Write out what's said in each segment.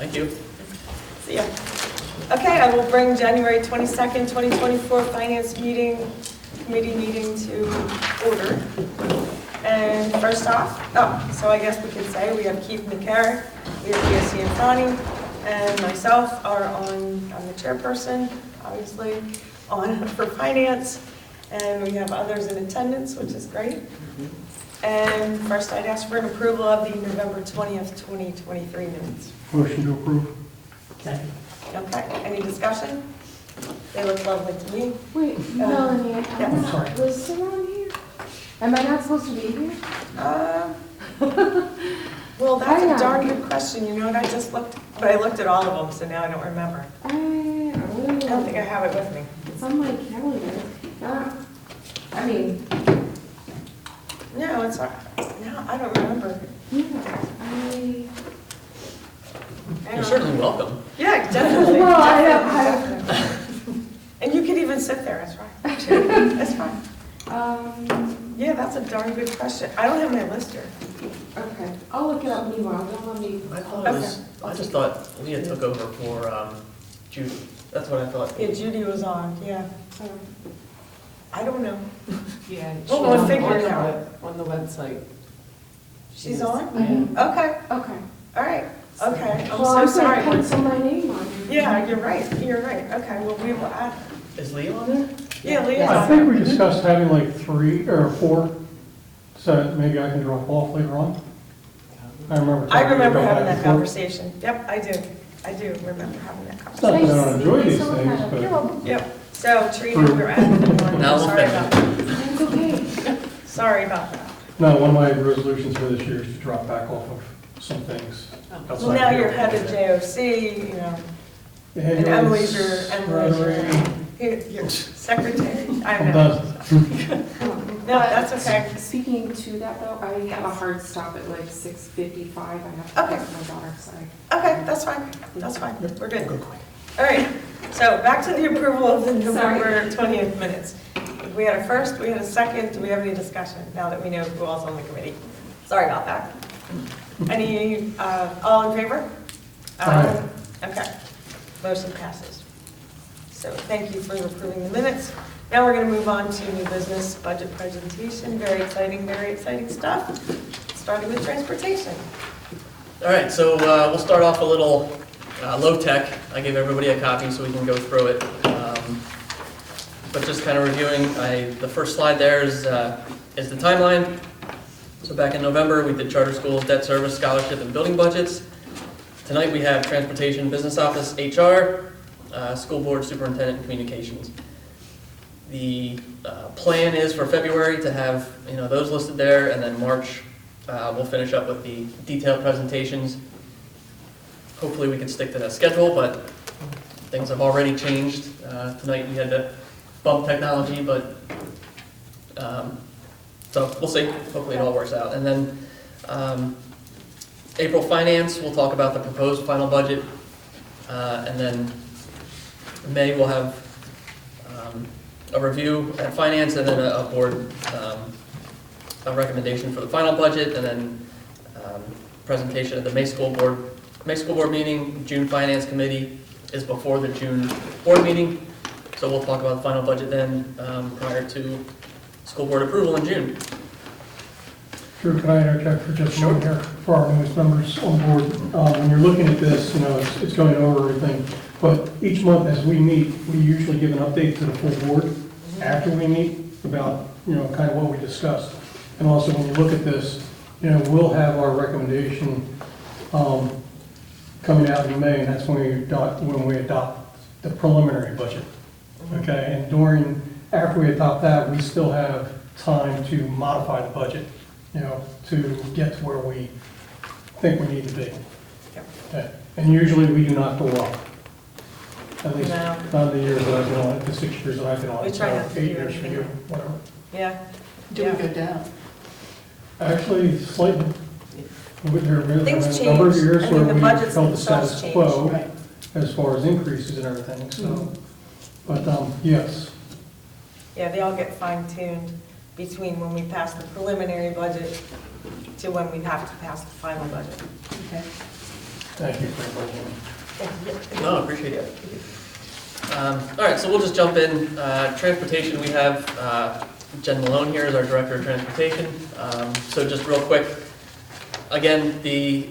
Thank you. See ya. Okay, I will bring January 22nd, 2024 Finance Committee meeting to order. And first off, so I guess we can say we have Keith McCarrick, we have BSC and Bonnie, and myself I'm the chairperson, obviously, for finance. And we have others in attendance, which is great. And first, I'd ask for an approval of the November 20th, 2023 minutes. Motion to approve. Okay, any discussion? They look lovely to me. Wait, Melanie, yeah, I'm sorry. not listed on here? Am I not supposed to be here? Well, that's I a know. darn good question, you know what, I looked at all of them, so now I don't remember. I don't think I have it with me. It's on my calendar. I mean, No, it's not, no, I don't remember. You're certainly welcome. Yeah, definitely. Well, Definitely. And you could even sit there, that's right. That's fine. Yeah, that's a darn good question. I don't have my list here. Okay, I'll look it up meanwhile, don't let me. I just thought Leah took over for Judy. That's what I thought. Yeah, Judy was on, yeah. I don't know. Yeah. Well, we'll figure it out. On the website. She's on? Mhm. Okay, Okay. all right, okay. Well, I'm I'm so sorry, sorry. pencil my name on here. Yeah, you're right. Okay, well, we will add. Is Leah on there? Yeah, Leah's I on. think we discussed having like 3 or 4, so that maybe I can drop off later on. I remember. I remember talking about having that before. conversation. Yep, I do remember having that It's not conversation. that I don't enjoy these Someone things, had a- but. You're welcome. Yep, so Trina, we're adding you on. Now we'll Sorry finish. about that. It's okay. Sorry about that. No, one of my resolutions for this year is to drop back off of some things. outside Well, now the you're field. head of JOC, you know, and Anyways, Emily's Rotary, your secretary. I I'm know. done. No, that's okay. Speaking to that though, I have a hard stop at like 6:55. I have to Okay. pick up my daughter, sorry. Okay, that's fine, we're good. All right, so back to the approval of the November 20th minutes. We had a first, we had a second, do we have any discussion now that we know who else on the committee? Sorry about that. Any, all in favor? Aye. Okay, motion passes. So thank you for approving the minutes. Now we're going to move on to new business budget presentation. Very exciting stuff, starting with transportation. All right, so we'll start off a little low-tech. I gave everybody a copy so we can go through it. But just kind of reviewing, the first slide there is the timeline. So back in November, we did charter schools, debt service, scholarship, and building budgets. Tonight we have transportation, business office, HR, school board, superintendent, and communications. The plan is for February to have those listed there, and then March we'll finish up with the detailed presentations. Hopefully we can stick to that schedule, but things have already changed. Tonight we had to bump technology, but so we'll see. Hopefully it all works out. And then April finance, we'll talk about the proposed final budget, and then May we'll have a review at finance, and then a board a recommendation for the final budget, and then presentation at the May school board meeting. June finance committee is before the June board meeting, so we'll talk about the final budget then prior to school board approval in June. Drew, can I interject for just a moment here for our newest members on board? When you're looking at this, it's going over everything, but each month as we meet, we usually give an update to the full board after we meet about, kind of what we discussed. And also, when you look at this, we'll have our recommendation coming out in May, and that's when we adopt the preliminary budget. Okay, and after we adopt that, we still have time to modify the budget, to get to where we think we need to be. Okay. And usually we do not go up. At least No. not the years that I've been on it, the 6 years that I've been on We it. try so not to 8 do years for anything. you, whatever. Yeah. Do we go down? Actually, slightly. There have been Things a number of change. years I mean, where the we budgets felt the themselves status change. quo Right. as far as increases and everything, so. But, yes. Yeah, they all get fine-tuned between when we pass the preliminary budget to when we have to pass the final budget. Okay. Thank you for your No, I appreciate it. All right, so we'll just jump in. Transportation, we have Jen Malone here as our Director of Transportation. So just real quick, again, the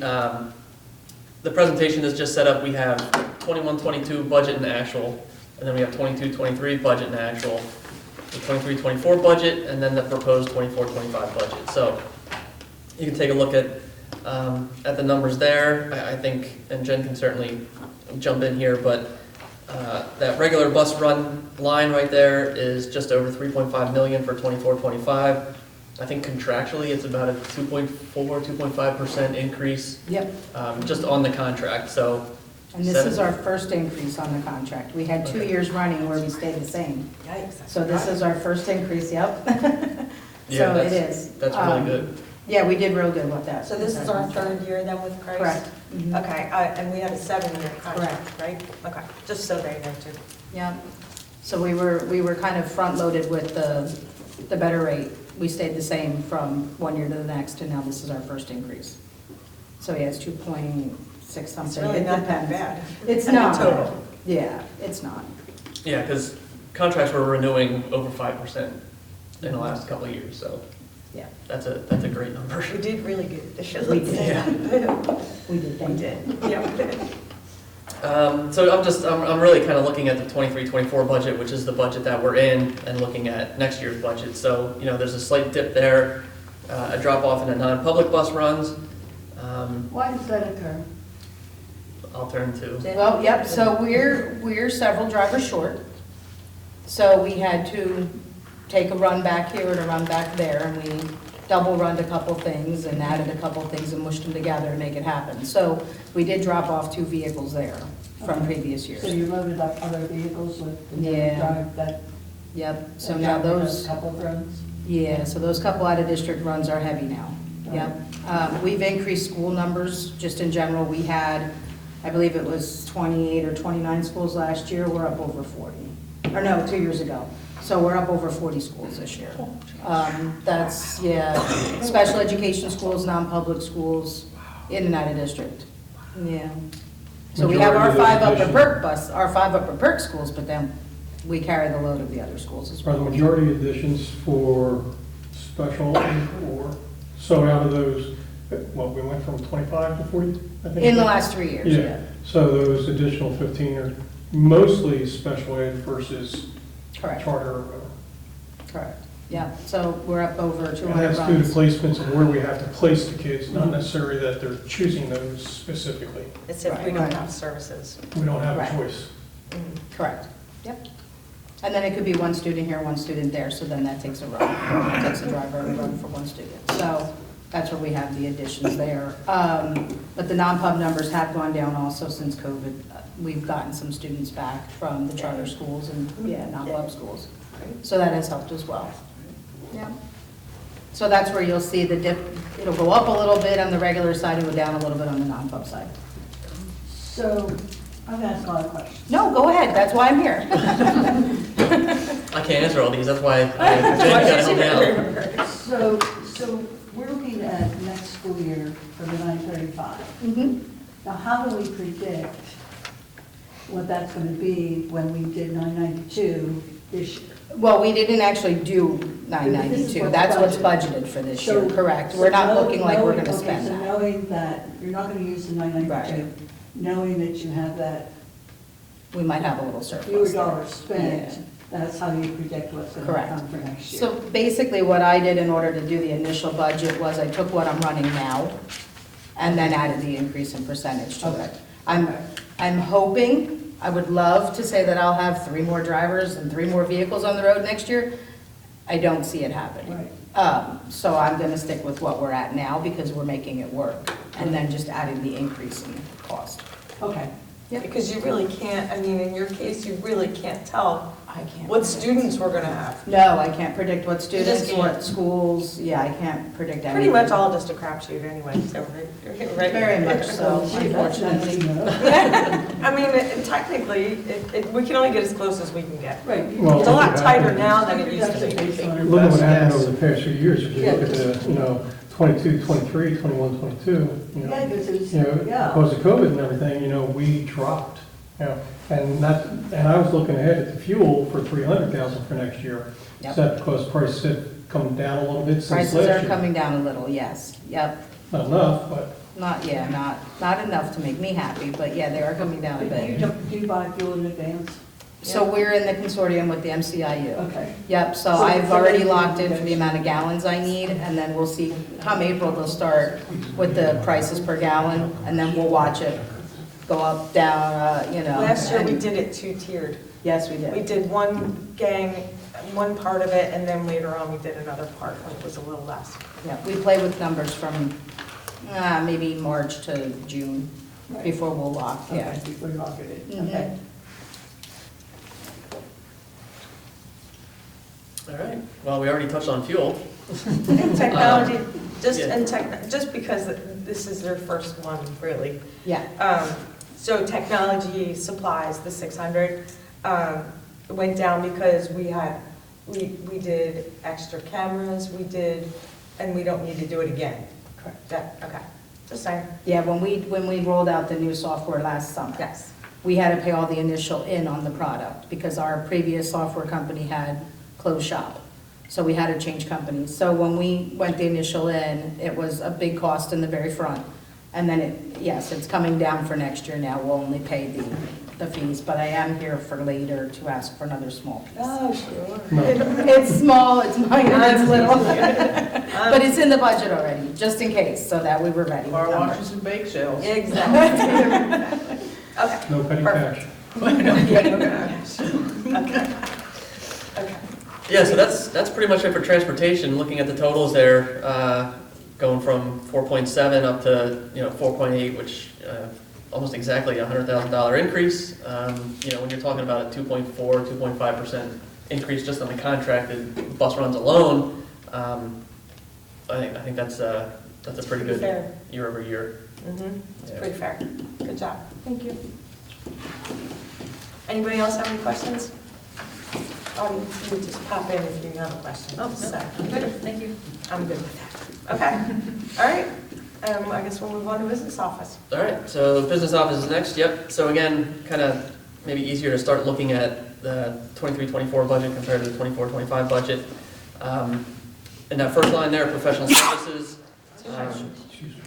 presentation is just set up. We have 21-22 budget and actual, and then we have 22-23 budget and actual, the 23-24 budget, and then the proposed 24-25 budget. So you can take a look at the numbers there. I think, and Jen can certainly jump in here, but that regular bus run line right there is just over 3.5 million for 24-25. I think contractually, it's about a 2.5% increase, Yep, just on the contract, so. and this is our first increase on the contract. We had 2 Okay. years running where we stayed the same. Yikes. So this is our first increase, yep. Yeah, So it is. That's really good. Yeah, we did real good with that. So this is our third year then with Christ? Correct. Mhm. Okay, and we had a 7-year contract, right? Okay, just so they know too. Yeah, so we were kind of front-loaded with the better rate. We stayed the same from 1 year to the next, and now this is our first increase. So yeah, it's 2.6 something. It's really It not that depends. bad. It's I mean, not. total. Yeah, it's not. Yeah, because contracts were renewing over 5% in the last couple of years, so Yeah, that's a great number. We did really good this year. We let's did. say that. we did, We thank you. did, yeah. So I'm really kind of looking at the 23-24 budget, which is the budget that we're in, and looking at next year's budget. So, there's a slight dip there, a drop off in the non-public bus runs. Why does that occur? I'll turn to, Well, yep, so we're several drivers short. So we had to take a run back here and a run back there, and we double runned a couple things and added a couple things and mushed them together to make it happen. So we did drop off 2 vehicles there from previous So years. you loaded up other vehicles with, Yeah. drive that. Yep, so now those, Couple of runs. yeah, so those couple out-of-district runs are heavy now. Yep. We've increased school numbers, just in general. We had, I believe it was 28 or 29 schools last year. We're up over 40. Or no, 2 years ago. So we're up over 40 schools this year. That's, yeah, special education schools, non-public schools, in and out of district. Yeah. So we have our Majority of 5 those upper additions- perk bus, our 5 upper perk schools, but then we carry the load of the other schools as Are the well. majority additions for special ed or, so out of those, we went from 25 to 40, I think? In the last 3 years, yeah. So those additional 15 are mostly special ed versus Correct, charter. or whatever. correct. Yeah, so we're up over And 200 that's due to runs. placements of where we have to place the kids, not necessarily that they're choosing those specifically. It's if we Right. don't have services. We don't have Right. a choice. Correct, yep. And then it could be one student here, one student there, so then that takes a run. It takes a driver and a run for one student. So that's where we have the additions there. But the non-pub numbers have gone down also since COVID. We've gotten some students back from the charter schools and, yeah, non-pub schools. So that has helped as well. Yeah. So that's where you'll see the dip. It'll go up a little bit on the regular side and go down a little bit on the non-pub side. So, I'm gonna ask a lot of questions. No, go ahead, that's why I'm here. I can't answer all these, that's why Jen gotta help me out. So we're looking at next school year for the 935. Mhm. Now, how do we predict what that's gonna be when we did 992 this year? Well, we didn't actually do This is 992, what's that's what's budgeted. budgeted for this year, So- correct? so We're not know- looking like we're knowing- gonna okay, spend so that. knowing that you're not gonna use the 992, knowing that you have that We might have a little fewer surplus there. dollars spent, Yeah. that's how you predict what's gonna Correct. come for next year. So basically, what I did in order to do the initial budget was I took what I'm running now and then added the increase in percentage to Okay. it. I'm hoping, I would love to say that I'll have 3 more drivers and 3 more vehicles on the road next year. I don't see it happening. So I'm gonna stick with what we're at now because we're making it work, and then just adding the increase in cost. Okay. Because you really can't, I mean, in your case, you really can't tell I can't. what students we're gonna have. No, I can't predict what students, can't. what schools, yeah, I can't predict anything. Pretty much all just a crapshoot anyway, so, right? Very much so, Gee, that's nice to unfortunately. know. I mean, technically, we can only get as close as we can get. Right. Well, It's a lot yeah. tighter now than it used to That's be. based on our Look at what best happened guess. over the past few years, if you look at the, 22, 23, 21, 22, you know. Yeah, because it's, You know, yeah. because of COVID and everything, you know, we dropped, you know, and I was looking ahead at the fuel for 300,000 for next year. Yep. Is that because prices have come down a little bit since last Prices year? are coming down a little, yes, yep. Not enough, but Not, yeah, not enough to make me happy, but yeah, they are coming down a But you bit. don't, do you buy fuel in advance? So we're in the consortium with the MCIU. Okay. Yep, so So I've it's already already locked in for the amount of gallons I need, and then we'll see, come April, they'll start with the prices per gallon, and then we'll watch it go up, down, you know. Last year, we and- did it two-tiered. Yes, we We did. did one gang, one part of it, and then later on, we did another part when it was a little less. Yeah, we play with numbers from maybe March to June before we'll lock, yeah. Okay, before you lock it in. Mhm. Okay. All right, well, we already touched on fuel. And technology, yeah. just because this is their first one, really. Yeah, So technology supplies, the 600, went down because we did extra cameras, and we don't need to do it again. correct. Okay, just saying, Yeah, when we rolled out the new software last summer. yes. We had to pay all the initial in on the product because our previous software company had closed shop. So we had to change companies. So when we went the initial in, it was a big cost in the very front. And then yes, it's coming down for next year now. We'll only pay the fees, but I am here for later to ask for another small piece. Oh, sure. no. It's small, it's minor, it's little. But But it's in the budget already, just in case, so that we were ready. with Car numbers. washes and bake sales. Exactly. Okay, No petty Perfect. cash. okay. Okay. Yeah, so that's pretty much it for transportation. Looking at the totals there, going from 4.7 up to, 4.8, which almost exactly a $100,000 increase. When you're talking about a 2.4, 2.5% increase just on the contracted bus runs alone, I think that's a pretty good Fair. year over year. Mhm. It's Yeah. pretty fair. Good job. Thank you. Anybody else have any questions? You just pop in if you have a question. Oh, no, I'm good, thank you. I'm good with that. Okay, all right. I guess we'll move on to business office. All right, so business office is next, yep. So again, kind of maybe easier to start looking at the 23-24 budget compared to the 24-25 budget. In that first line there, professional services,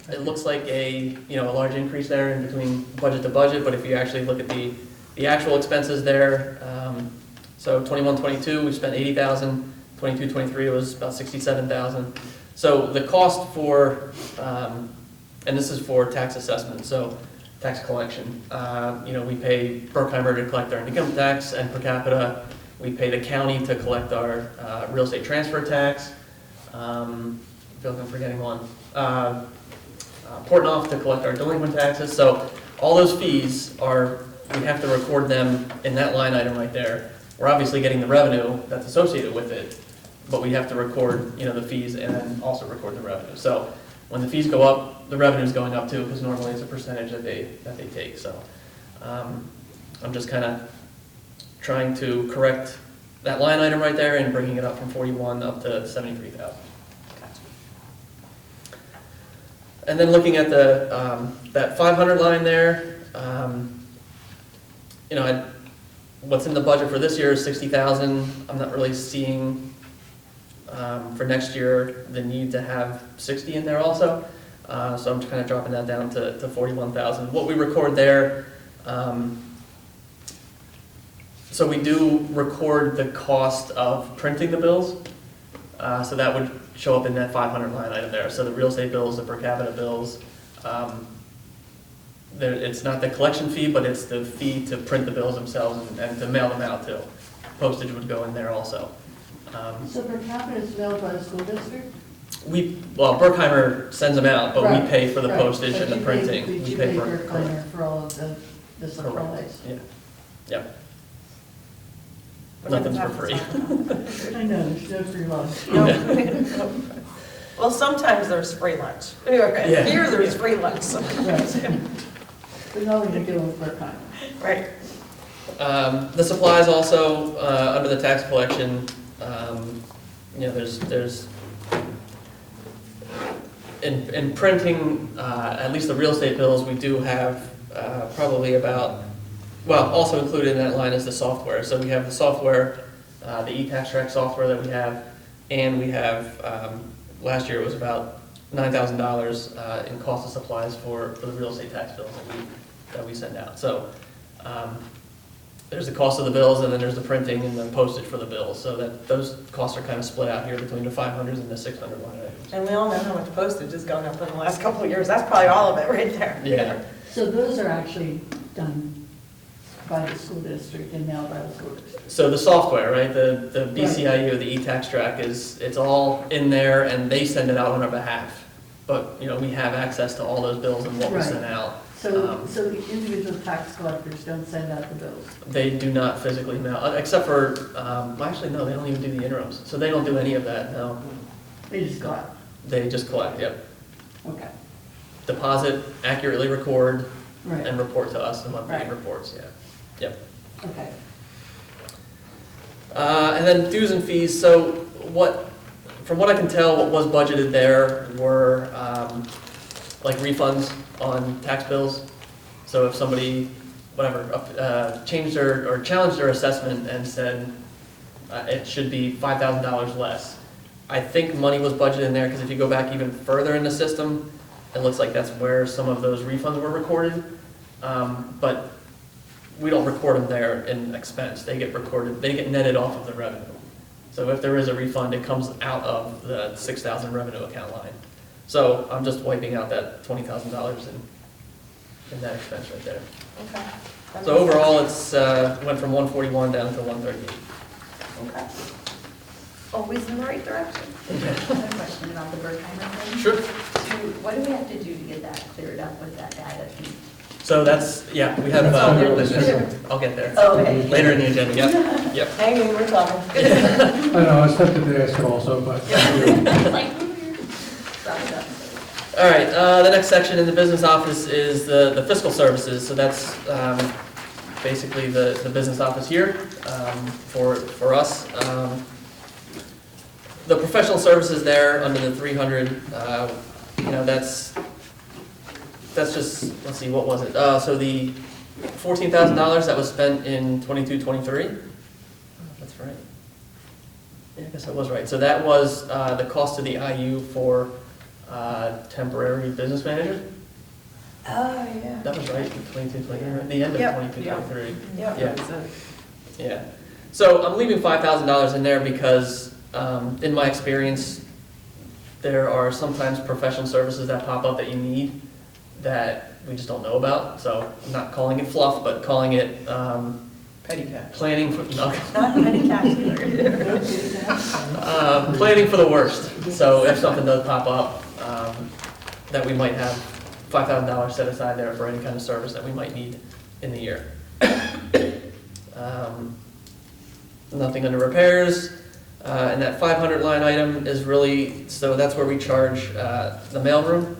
it looks like a large increase there in between budget to budget, but if you actually look at the actual expenses there, so 21-22, we spent $80,000, 22-23 was about $67,000. So the cost for, and this is for tax assessment, so tax collection. We pay Berkheimer to collect our income tax and per capita. We pay the county to collect our real estate transfer tax. I feel like I'm forgetting one. Portnoy to collect our delinquent taxes. So all those fees we have to record them in that line item right there. We're obviously getting the revenue that's associated with it, but we have to record, the fees and then also record the revenue. So when the fees go up, the revenue is going up too, because normally it's a percentage that they take. So I'm just kind of trying to correct that line item right there and bringing it up from 41 up to 73,000. And then looking at that 500 line there, what's in the budget for this year is 60,000. I'm not really seeing for next year the need to have 60 in there also. So I'm just kind of dropping that down to 41,000. What we record there, so we do record the cost of printing the bills. So that would show up in that 500 line item there. So the real estate bills, the per capita bills, it's not the collection fee, but it's the fee to print the bills themselves and to mail them out too. Postage would go in there also. So per capita is mailed by the school district? Berkheimer sends them out, but we Right, pay for the right. postage But and the you printing. pay- We You pay pay for Berkheimer for all of the supplies. Correct. Yeah. Yep. Nothing's for free. I know, there's no free lunch. No. Well, sometimes there's free lunch. Yeah. Here, there's free lunch. Right. But nothing to do with Berkheimer. Right. The supplies also, under the tax collection, there's in printing, at least the real estate bills, we do have probably about, well, also included in that line is the software. So we have the software, the e-tax track software that we have, and we have, last year it was about $9,000 in cost of supplies for the real estate tax bills that we send out. So there's the cost of the bills, and then there's the printing and the postage for the bills. So that those costs are kind of split out here between the 500s and the 600 line items. And we all know how much postage has gone up in the last couple of years. That's probably all of it right there. Yeah. So those are actually done by the school district and mailed by the school district. So the software, right, the BCIU, the e-tax track it's all in there, and they send it out on our behalf. But, you know, we have access to all those bills and what we Right. send out. So the individual tax collectors don't send out the bills? They do not physically mail, except for, well, actually, no, they don't even do the interims. So they don't do any of that, no. They just got, They just collect, yep. okay, Deposit, accurately record, right, and report to us the monthly Right. reports, yeah. Yep. okay. And then dues and fees, so from what I can tell, what was budgeted there were like refunds on tax bills. So if somebody, whatever, changed or challenged their assessment and said it should be $5,000 less, I think money was budgeted in there, because if you go back even further in the system, it looks like that's where some of those refunds were recorded. But we don't record them there in expense. They get recorded, they get netted off of the revenue. So if there is a refund, it comes out of the 6,000 revenue account line. So I'm just wiping out that $20,000 in that expense right there. Okay. So overall, it's went from 141 down to 138. Okay. Always in the right direction. I have a question about the Berkheimer thing. Sure. So what do we have to do to get that cleared up with that data feed? So that's, yeah, we have, I'll get there. Oh, okay. Later in the agenda, yep. Hanging, we're talking. I know, I was tempted to ask also, but. Like, wrap it up. All right, the next section in the business office is the fiscal services. So that's basically the business office here for us. The professional services there under the 300, you know, that's just, let's see, what was it? So the $14,000 that was spent in 22-23. That's right. Yeah, I guess that was right. So that was the cost of the IU for temporary business manager. Oh, yeah. That was right, 22-23, the end of Yep. 22-23. Yep. Yeah. Yeah. So I'm leaving $5,000 in there because, in my experience, there are sometimes professional services that pop up that you need that we just don't know about. So I'm not calling it fluff, but calling it Petty cash. planning for, no, Not petty cash either. planning for the worst. So if something does pop up, that we might have $5,000 set aside there for any kind of service that we might need in the year. Nothing under repairs. And that 500 line item is really, so that's where we charge the mailroom.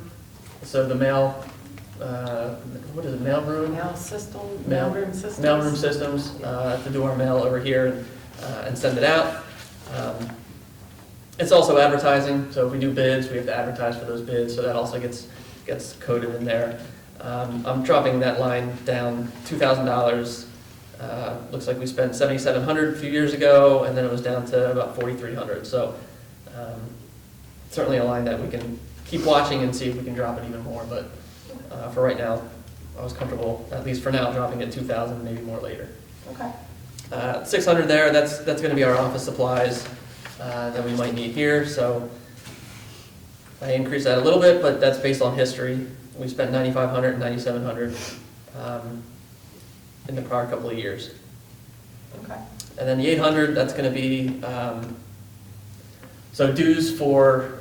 So the mail, what is it, mailroom? Mail system, Mail- mailroom systems. Mailroom systems, to do our mail over here and send it out. It's also advertising, so if we do bids, we have to advertise for those bids, so that also gets coded in there. I'm dropping that line down $2,000. Looks like we spent $7,700 a few years ago, and then it was down to about $4,300. So certainly a line that we can keep watching and see if we can drop it even more, but for right now, I was comfortable, at least for now, dropping it 2,000, maybe more later. Okay. 600 there, that's gonna be our office supplies that we might need here, so I increased that a little bit, but that's based on history. We spent $9,500 and $9,700 in the prior couple of years. Okay. And then the 800, that's gonna be, so dues for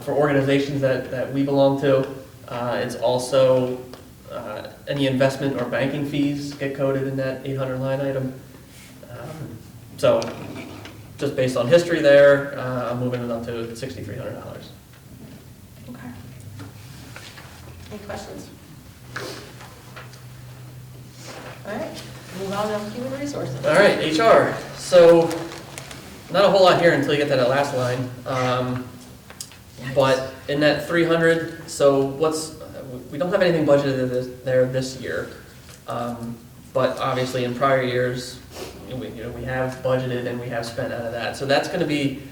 organizations that we belong to. It's also, any investment or banking fees get coded in that 800 line item. So, just based on history there, I'm moving it up to $6,300. Okay. Any questions? All right, move on to human resources. All right, HR. So, not a whole lot here until you get to that last line. But in that 300, so we don't have anything budgeted there this year. But obviously in prior years, we have budgeted and we have spent out of that. So that's gonna be,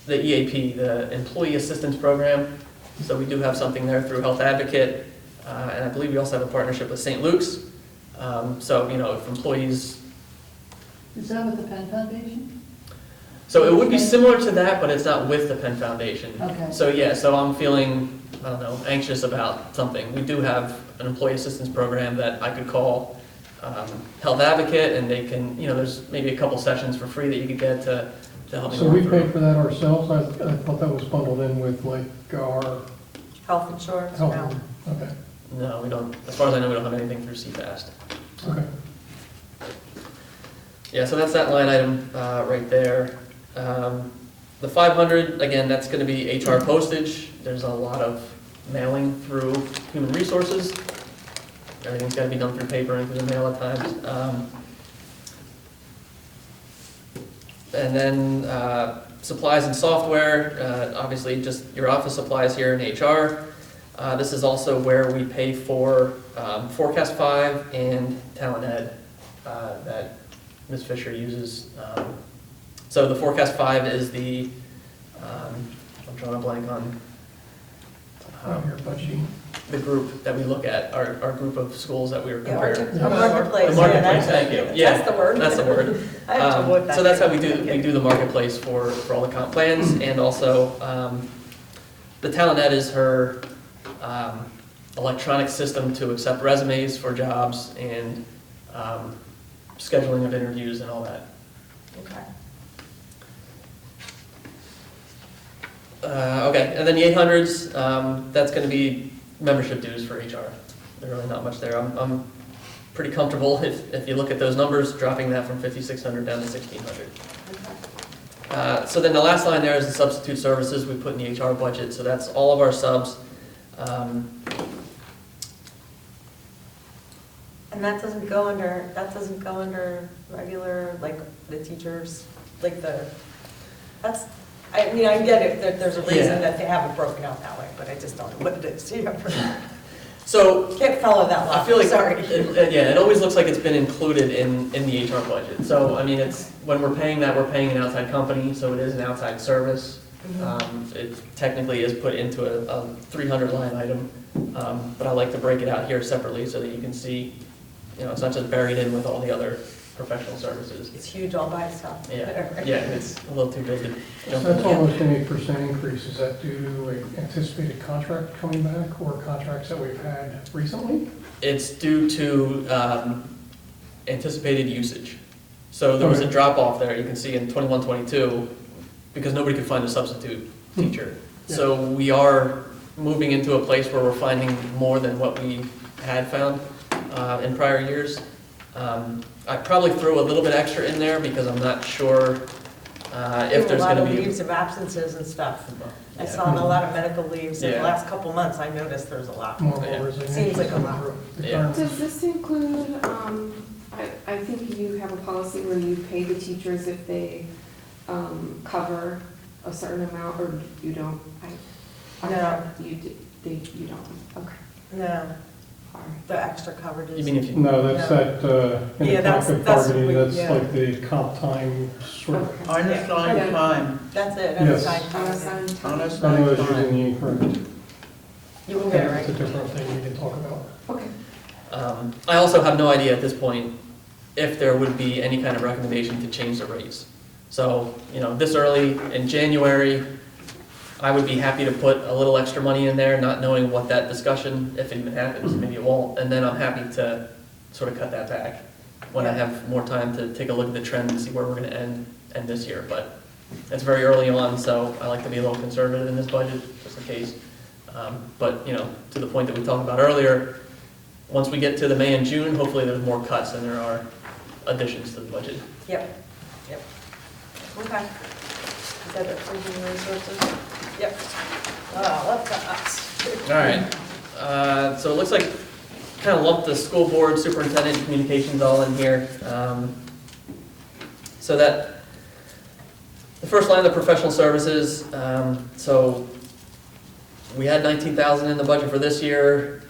the EAP, the Employee Assistance Program. So we do have something there through Health Advocate, and I believe we also have a partnership with St. Luke's. So, if employees, Is that with the Penn Foundation? so it would be similar to that, but it's not with the Penn Foundation. Okay. So, yeah, so I'm feeling, I don't know, anxious about something. We do have an employee assistance program that I could call Health Advocate, and they can, there's maybe a couple sessions for free that you could get to help me So work we through. paid for that ourselves? I thought that was bundled in with like our Health insurance, health. no. Okay, No, we don't, as far as I know, we don't have anything through CFAST. okay. Yeah, so that's that line item right there. The 500, again, that's going to be HR postage. There's a lot of mailing through human resources. Everything's got to be done through paper and through the mail at times. And then supplies and software, obviously just your office supplies here in HR. This is also where we pay for Forecast 5 and Talent Ed that Ms. Fisher uses. So the Forecast 5 is the, I'm drawing a blank on Your budgeting. the group that we look at, our group of schools that we were Yeah, our comparing. marketplace. The yeah, marketplace, that's- thank you. Yeah, That's the word. That's the word. I have to look that So that's how we up. do the marketplace for all the comp plans, and also, the Talent Ed is her electronic system to accept resumes for jobs and scheduling of interviews and all that. Okay. Okay, and then the 800s, that's gonna be membership dues for HR. There's really not much there. I'm pretty comfortable, if you look at those numbers, dropping that from 5,600 down to 1,600. So then the last line there is the substitute services we put in the HR budget, so that's all of our subs. And that doesn't go under regular, like, the teachers, like I get it, that there's a Yeah. reason that they have it broken out that way, but I just don't know what it is. So Can't follow that I logic, feel like, sorry. it always looks like it's been included in the HR budget. So, I mean, when we're paying that, we're paying an outside company, so it is an outside service. It technically is put into a 300 line item, but I like to break it out here separately so that you can see, it's not just buried in with all the other professional services. It's huge all by itself. Yeah, it's a little too big to So jump that's in. almost an 8% increase. Is that due to an anticipated contract coming back or contracts that we've had recently? It's due to anticipated usage. So there was a drop off there, you can see in 21, 22, because nobody could find a substitute teacher. So we are moving into a place where we're finding more than what we had found in prior years. I probably threw a little bit extra in there because I'm not sure if there's A lot gonna of be. leaves of absences and stuff. I Yeah. saw a lot of medical leaves in the Yeah. last couple months, I noticed there's a lot. More Yeah. resignations Seems like a coming lot. through the Yeah. current- Does this include, I think you have a policy where you pay the teachers if they cover a certain amount, or you don't? No. You don't, okay, No, all right. the extra coverages. You mean if you, No, that's No. that, in Yeah, the that's- collective that's bargaining, what- that's yeah. like the comp time sort of. Okay. Unassigned Yeah. time. That's it, Yes. unassigned time. Unassigned time. I know Unassigned it's using time. the incorrect. You will get it It's a right. different thing we can talk about. Okay. I also have no idea at this point if there would be any kind of recommendation to change the rates. So, this early in January, I would be happy to put a little extra money in there, not knowing what that discussion, if it even happens, maybe it won't, and then I'm happy to sort of cut that back when I have more time to take a look at the trend and see where we're gonna end this year, but it's very early on, so I like to be a little conservative in this budget, just in case. But, to the point that we talked about earlier, once we get to the May and June, hopefully there's more cuts than there are additions to the budget. Yep. Okay. Is that it for human resources? Yep. Oh, love that. All right, so it looks like kind of lumped the school board, superintendent, and communications all in here. So that The first line, the professional services, so we had 19,000 in the budget for this year.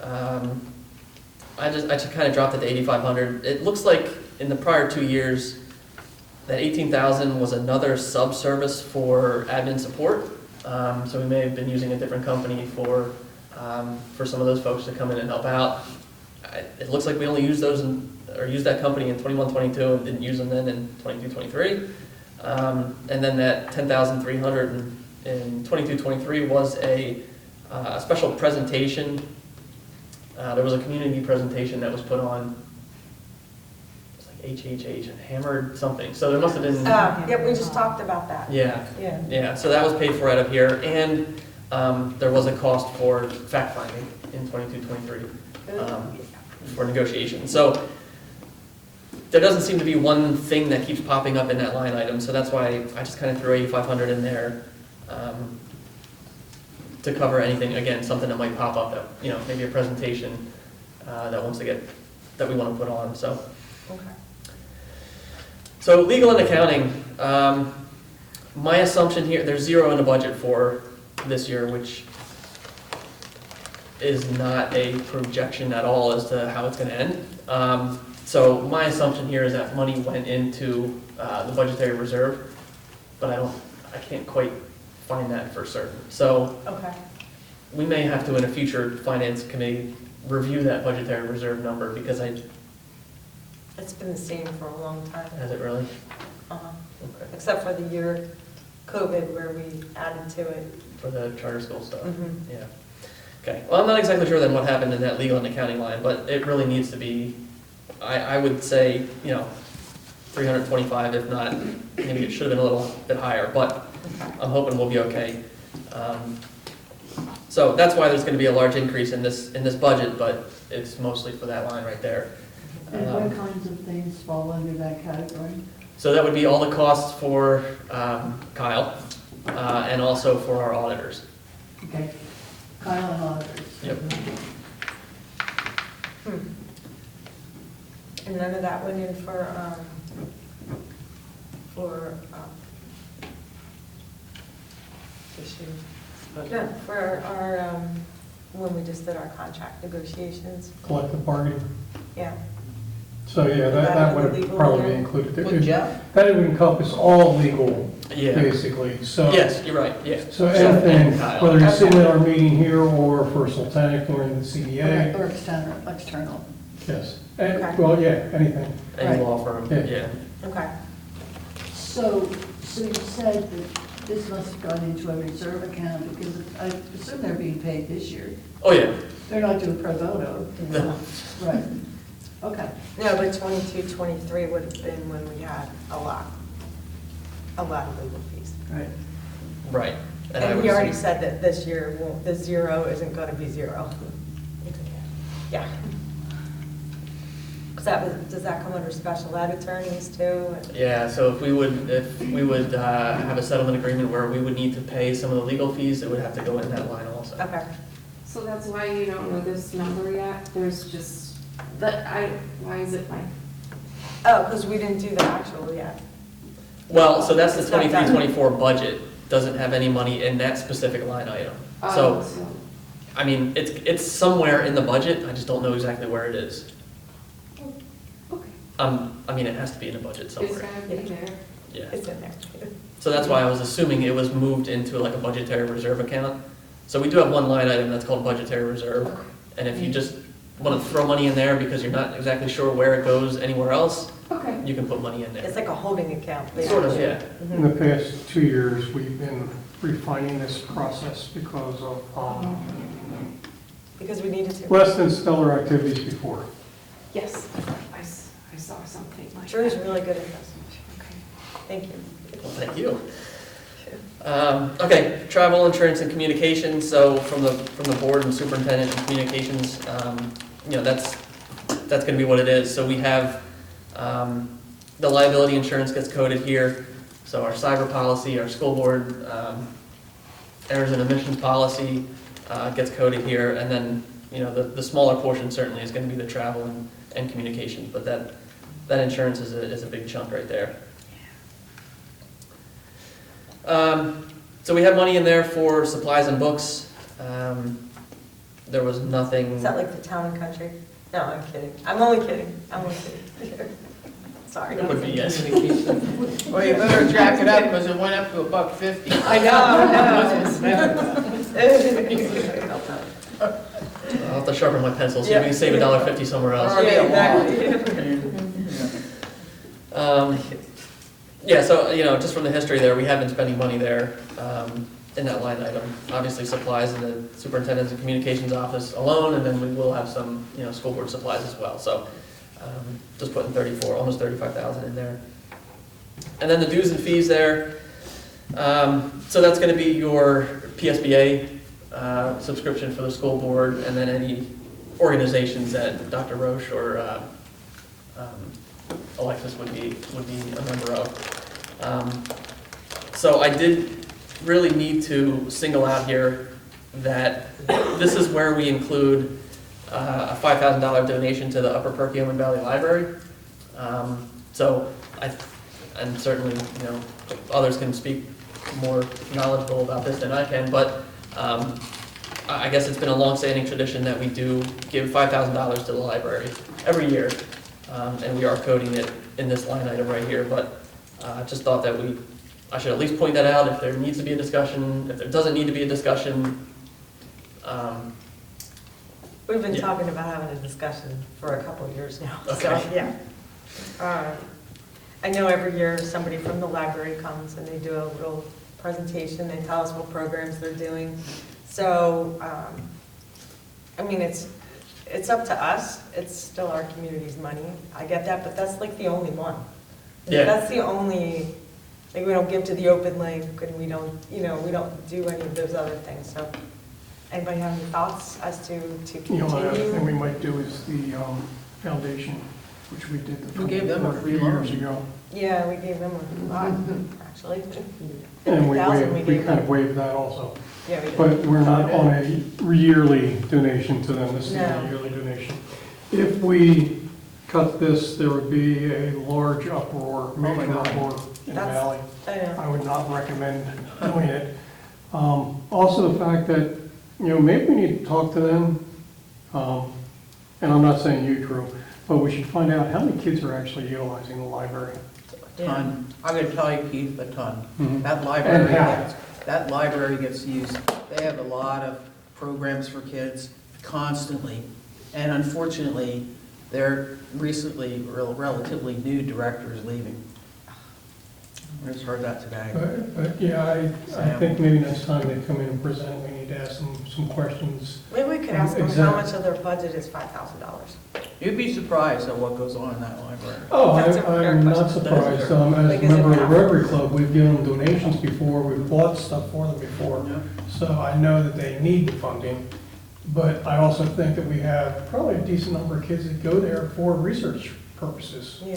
I just kind of dropped it to 8,500. It looks like in the prior 2 years, that 18,000 was another sub-service for admin support. So we may have been using a different company for some of those folks to come in and help out. It looks like we only used used that company in 21-22 and didn't use them then in 22-23. And then that 10,300 in 22-23 was a special presentation. There was a community presentation that was put on, it was like HHH and Hammered something. So there must have been, Yep, we just talked about that. yeah, Yeah. yeah. So that was paid for out of here, and there was a cost for fact finding in 22-23 for negotiation. So there doesn't seem to be one thing that keeps popping up in that line item, so that's why I just kind of threw 8,500 in there to cover anything, again, something that might pop up that, maybe a presentation that we want to put on, so. Okay. So legal and accounting, my assumption here, there's 0 in the budget for this year, which is not a projection at all as to how it's going to end. So my assumption here is that money went into the budgetary reserve, but I can't quite find that for certain. So Okay. we may have to, in a future finance committee, review that budgetary reserve number, because It's been the same for a long time. has it really? Uh-huh. Okay. Except for the year COVID where we added to it. For the charter school stuff, Mhm. yeah. Okay, well, I'm not exactly sure then what happened in that legal and accounting line, but it really needs to be, I would say, 325, if not, maybe it should have been a little bit higher, but I'm hoping we'll be okay. So that's why there's gonna be a large increase in this budget, but it's mostly for that line right there. And what kinds of things fall under that category? So that would be all the costs for Kyle, and also for our auditors. Okay, Kyle and auditors. Yep. And none of that went in for no, for our, when we just did our contract negotiations. Collective bargaining. Yeah. So, yeah, that would Legal probably be again? included. With Jeff? That would encompass all legal, Yeah, basically, so. yes, you're right, yeah. So Jeff and anything, Kyle. whether you're sitting at our meeting here or for Sultanic or in the CDA, Or external. yes. Okay. Well, yeah, anything. Any law firm, Yeah. yeah. Okay. So you said that this must have gone into a reserve account because I assume they're being paid this year. Oh, yeah. They're not doing pro bono. No. Right, okay. No, but 22, 23 would have been when we had a lot of legal fees. Right. Right. I And would we already assume- said that this year, the 0 isn't going to be 0. Yeah. Does that come under special ed attorneys too? Yeah, so if we would have a settlement agreement where we would need to pay some of the legal fees, it would have to go in that line also. Okay. So that's why you don't know this number yet? There's just, why is it like? Oh, because we didn't do the actual yet. Well, so that's the It's not done. 23-24 budget, doesn't have any money in that specific line item. So, I mean, it's somewhere in the budget, I just don't know exactly where it is. Okay, I mean, it has to be in the budget it's somewhere, gonna be there. yeah. It's in there. So that's why I was assuming it was moved into like a budgetary reserve account. So we do have one line item that's called budgetary reserve, and if you just want to throw money in there because you're not exactly sure where it goes anywhere else, Okay. you can put money in It's there. like a holding account. Sort of, yeah. In the past 2 years, we've been refining this process because of Because we needed to. less than stellar activities before. Yes, I saw something like that. Drew's really good at this. Okay. Thank you. Well, thank you. Okay, travel, insurance, and communications, so from the board and superintendent and communications, that's gonna be what it is. So we have, the liability insurance gets coded here, so our cyber policy, our school board, errors and omissions policy, gets coded here, and then, the smaller portion certainly is gonna be the travel and communications, but that insurance is a big chunk right there. So we have money in there for supplies and books. There was nothing. Is that like the town and country? No, I'm kidding. I'm only kidding. Sorry. It would be, yes. Well, you better jack it up, because it went up to $1.50. I know, I'll have to sharpen my pencil, see if we can save $1.50 somewhere else. Yeah, exactly. Yeah, so, you know, just from the history there, we have been spending money there in that line item. Obviously, supplies in the superintendent's and communications office alone, and then we will have some, you know, school board supplies as well. So just putting almost 35,000 in there. And then the dues and fees there. So that's going to be your PSBA subscription for the school board, and then any organizations that Dr. Roche or Alexis would be a member of. So I did really need to single out here that this is where we include a $5,000 donation to the Upper Perkiomen Valley Library. So and certainly, you know, others can speak more knowledgeable about this than I can, but I guess it's been a long-standing tradition that we do give $5,000 to the library every year. And we are coding it in this line item right here, but I just thought that I should at least point that out if there needs to be a discussion. If there doesn't need to be a discussion, We've been Yeah. talking about having a discussion for a couple of years now. So, Okay. yeah. I know every year somebody from the library comes and they do a little presentation. They tell us what programs they're doing. So, I mean, it's up to us. It's still our community's money. I get that, but that's like the only one. yeah. That's the only, like, we don't give to the Open Link, and we don't, you know, we don't do any of those other things, so. Anybody have any thoughts as to You know, another thing we continue? might do is the foundation, which we did We gave them a free few years loan. ago. Yeah, we gave them a lot, actually. And we 50,000 waived, we we gave kind them. of waived that also. Yeah, we did. But we're not on a yearly donation to them, this is No. a yearly donation. If we cut this, there would be a large uproar, major God. uproar in the That's- valley. I know. I would not recommend doing it. Also, the fact that, you know, maybe we need to talk to them, and I'm not saying you, Drew, but we should find out how many kids are actually utilizing the library. Ton. I'm gonna tell you, Keith, a ton. Mhm. That library, And how? that library gets used. They have a lot of programs for kids constantly. And unfortunately, their recently, relatively new director is leaving. I just heard that today. But yeah, I think maybe next time they come in and present, we need to ask them some questions. Maybe we could ask them how Exactly. much of their budget is $5,000. You'd be surprised at what goes on in that library. Oh, That's a fair I'm not question. surprised. As a Like, is it member of the half? Rotary Club, we've given them donations before, we've bought stuff for them before. Yeah. So I know that they need the funding, but I also think that we have probably a decent number of kids that go there for research purposes. Yeah.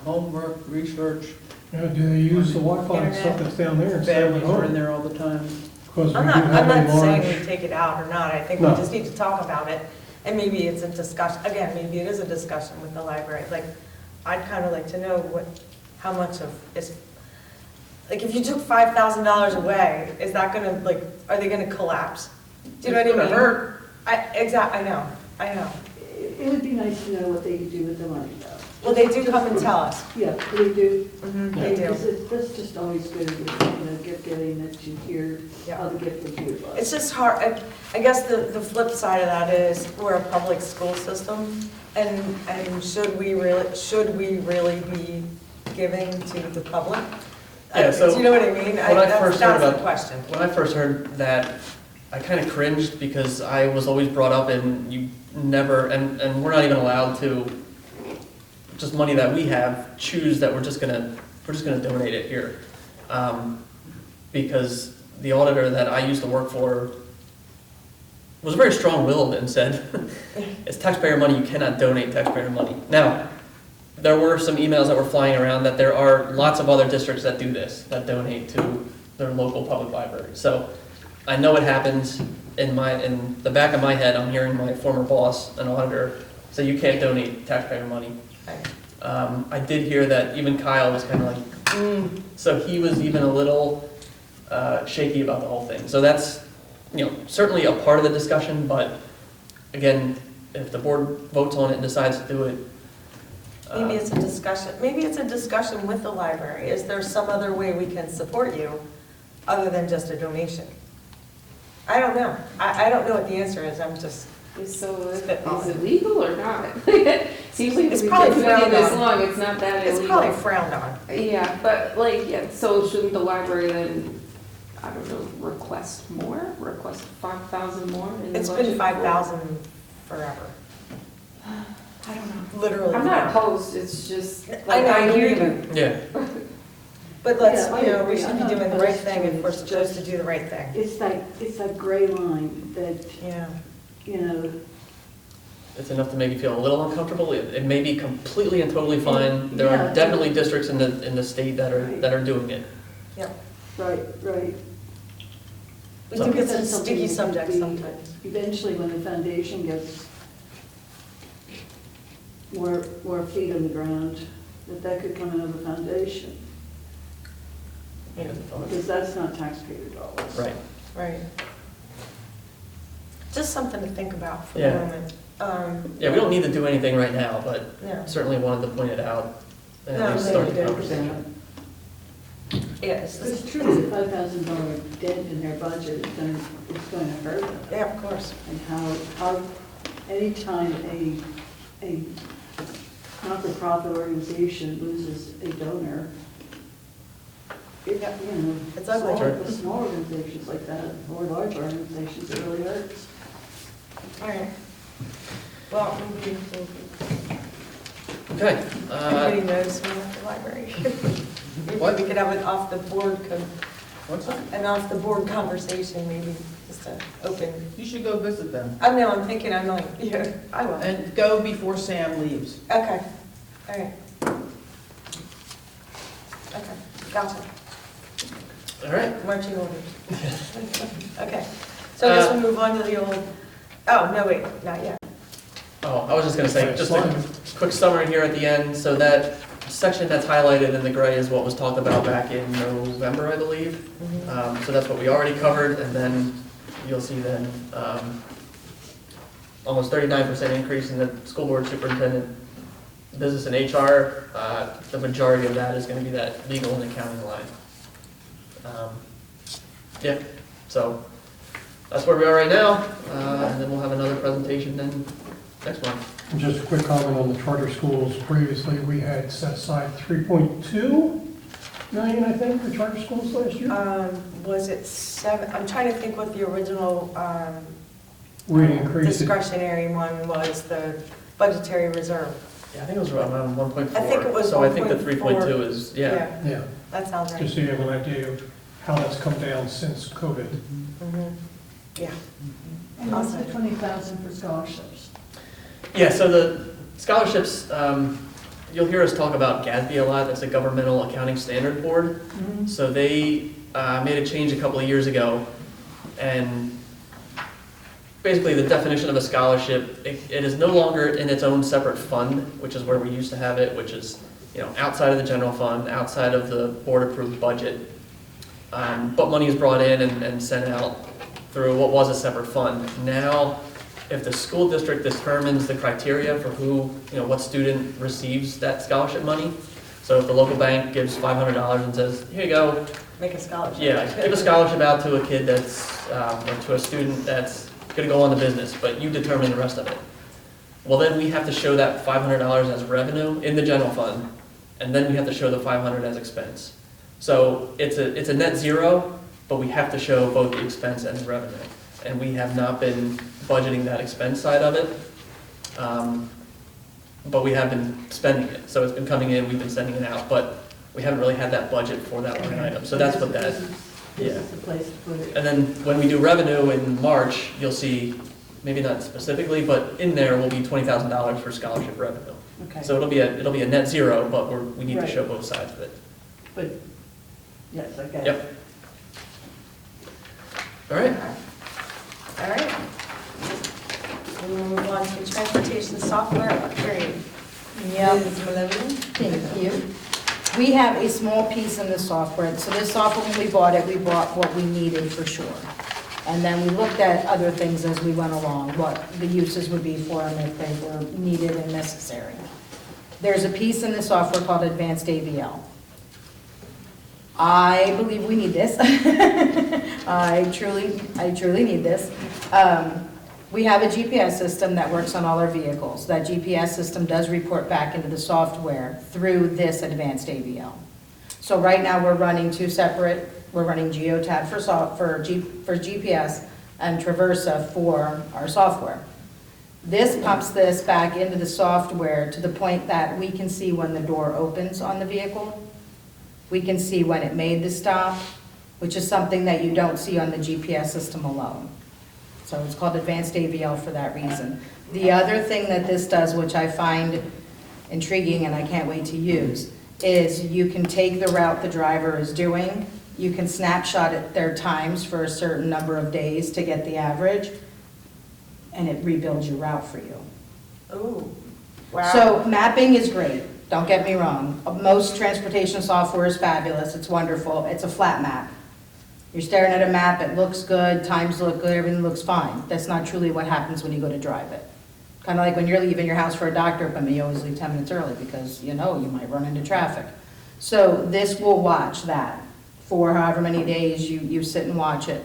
Homework, research, You know, do they use the Wi-Fi and stuff that's down there instead of at families are in home? there all the time. Because we I'm do not have a saying large, we take it out or not, I think we No. just need to talk about it, and maybe it's a discussion, again, maybe it is a discussion with the library, like, I'd kind of like to know how much of is, like, if you took $5,000 away, is that gonna, like, are they gonna collapse? Do you know what I mean? It's gonna hurt. I know. It would be nice to know what they do with the money, though. Well, they do come and tell us. Yeah, they do. They do. Because that's just always good, you know, getting that you hear how the gift was utilized. It's just hard, I guess the flip side of that is, we're a public school system, and should we really be giving to the public? Yeah, so Do you know what I mean? when I first heard That's the about- question. When I first heard that, I kind of cringed because I was always brought up in you never, and we're not even allowed to, just money that we have, choose that we're just gonna donate it here. Because the auditor that I used to work for was very strong-willed and said, it's taxpayer money, you cannot donate taxpayer money. Now, there were some emails that were flying around that there are lots of other districts that do this, that donate to their local public library. So I know it happens. In the back of my head, I'm hearing my former boss, an auditor, say you can't donate taxpayer money. I did hear that even Kyle was kind of like, so he was even a little shaky about the whole thing. So that's, certainly a part of the discussion, but again, if the board votes on it and decides to do it. Maybe it's a discussion with the library. Is there some other way we can support you other than just a donation? I don't know. I don't know what the answer is. I'm just, So is Spitballing. it legal or not? Seems like It's we've probably been doing it frowned this on. long, it's not that it's illegal. probably frowned on. Yeah, but so shouldn't the library then, I don't know, request 5,000 more in the It's budget? been 5,000 forever, I don't know. literally. I'm not opposed, it's just, I know, I hear me you. Yeah, But let's, Yeah, I we agree. should I'm be not doing the right opposed thing to if it. we're It's supposed to just- do the right thing. It's that gray line that, Yeah. you know, it's enough to make you feel a little uncomfortable. It may be completely and totally fine. There Yeah. are definitely districts in the state that are doing it. right. We So- do get Because some that's something sticky that could subjects be- sometimes. Eventually, when the foundation gets more feet on the ground, that could come out of the foundation, because that's not taxpayer dollars. Right. Right. Just something to think about for the Yeah. moment. Yeah, we don't need to do anything right now, but Yeah, certainly wanted to point it out and No, at least maybe start the do. conversation. yeah, it's just, It's true, the $5,000 dent in their budget is going to hurt them. yeah, of course. And how anytime a not-for-profit organization loses a donor, it, It's ugly. the small organizations like that, or large organizations, it really hurts. All right. Well, Okay. everybody knows me at the library. Maybe What? we could have an What's that? conversation, maybe, just to open. You should go visit them. I know, I'm thinking, I'm like, yeah, I will. And go before Sam leaves. Okay, all right. Okay, gotcha. All right. Marching orders. Okay, so I guess we'll move on to the old, oh, no, wait, not yet. Oh, I was just gonna say, just a quick summary here at the end. So that section that's highlighted in the gray is what was talked about back in November, I believe. So that's what we already covered, and then you'll see then, almost 39% increase in the school board superintendent, business and HR. The majority of that is gonna be that legal and accounting line. Yeah, so that's where we are right now, and then we'll have another presentation then next month. And just a quick comment on the charter schools. Previously, we had set aside 3.2 million, I think, for charter schools last year. Was it 7, I'm trying to think what the original We increased it. discretionary one was, the budgetary reserve. Yeah, I think it was around 1.4. I think it was So I think the 1.4. 3.2 is, yeah. Yeah, That sounds right. just so you have an idea of how that's come down since COVID. Mhm. Yeah. And also 20,000 for scholarships. Yeah, so the scholarships, you'll hear us talk about GASB a lot. That's a Governmental Accounting Standard Board. So they made a change a couple of years ago, and basically the definition of a scholarship, it is no longer in its own separate fund, which is where we used to have it, which is, outside of the general fund, outside of the board-approved budget. But money is brought in and sent out through what was a separate fund. Now, if the school district determines the criteria for who, what student receives that scholarship money, so if the local bank gives $500 and says, here you go, Make a scholarship. yeah, give a scholarship out to a kid that's, or to a student that's gonna go on the business, but you determine the rest of it. Well, then we have to show that $500 as revenue in the general fund, and then we have to show the 500 as expense. So it's a net zero, but we have to show both the expense and the revenue. And we have not been budgeting that expense side of it, but we have been spending it. So it's been coming in, we've been sending it out, but we haven't really had that budget for that line item. So that's what that, This is the place to put it. and then when we do revenue in March, you'll see, maybe not specifically, but in there will be $20,000 for scholarship revenue. Okay. So it'll be a net zero, but we need to Right. show both sides of it. But, yes, okay. Yep. All right. All right. And we'll move on to transportation software upgrade. Yep. Ms. Maloney? Thank you. We have a small piece in the software. So this software, when we bought it, we bought what we needed for sure. And then we looked at other things as we went along, what the uses would be for them if they were needed and necessary. There's a piece in the software called Advanced AVL. I believe we need this. I truly need this. We have a GPS system that works on all our vehicles. That GPS system does report back into the software through this Advanced AVL. So right now, we're running two separate, we're running Geotab for GPS and Traversa for our software. This pumps this back into the software to the point that we can see when the door opens on the vehicle. We can see when it made the stop, which is something that you don't see on the GPS system alone. So it's called Advanced AVL for that reason. The other thing that this does, which I find intriguing and I can't wait to use, is you can take the route the driver is doing, you can snapshot at their times for a certain number of days to get the average, and it rebuilds your route for you. Ooh, wow. So mapping is great, don't get me wrong. Most transportation software is fabulous, it's wonderful, it's a flat map. You're staring at a map, it looks good, times look good, everything looks fine. That's not truly what happens when you go to drive it. Kind of like when you're leaving your house for a doctor appointment, you always leave 10 minutes early because you know you might run into traffic. So this will watch that for however many days you sit and watch it.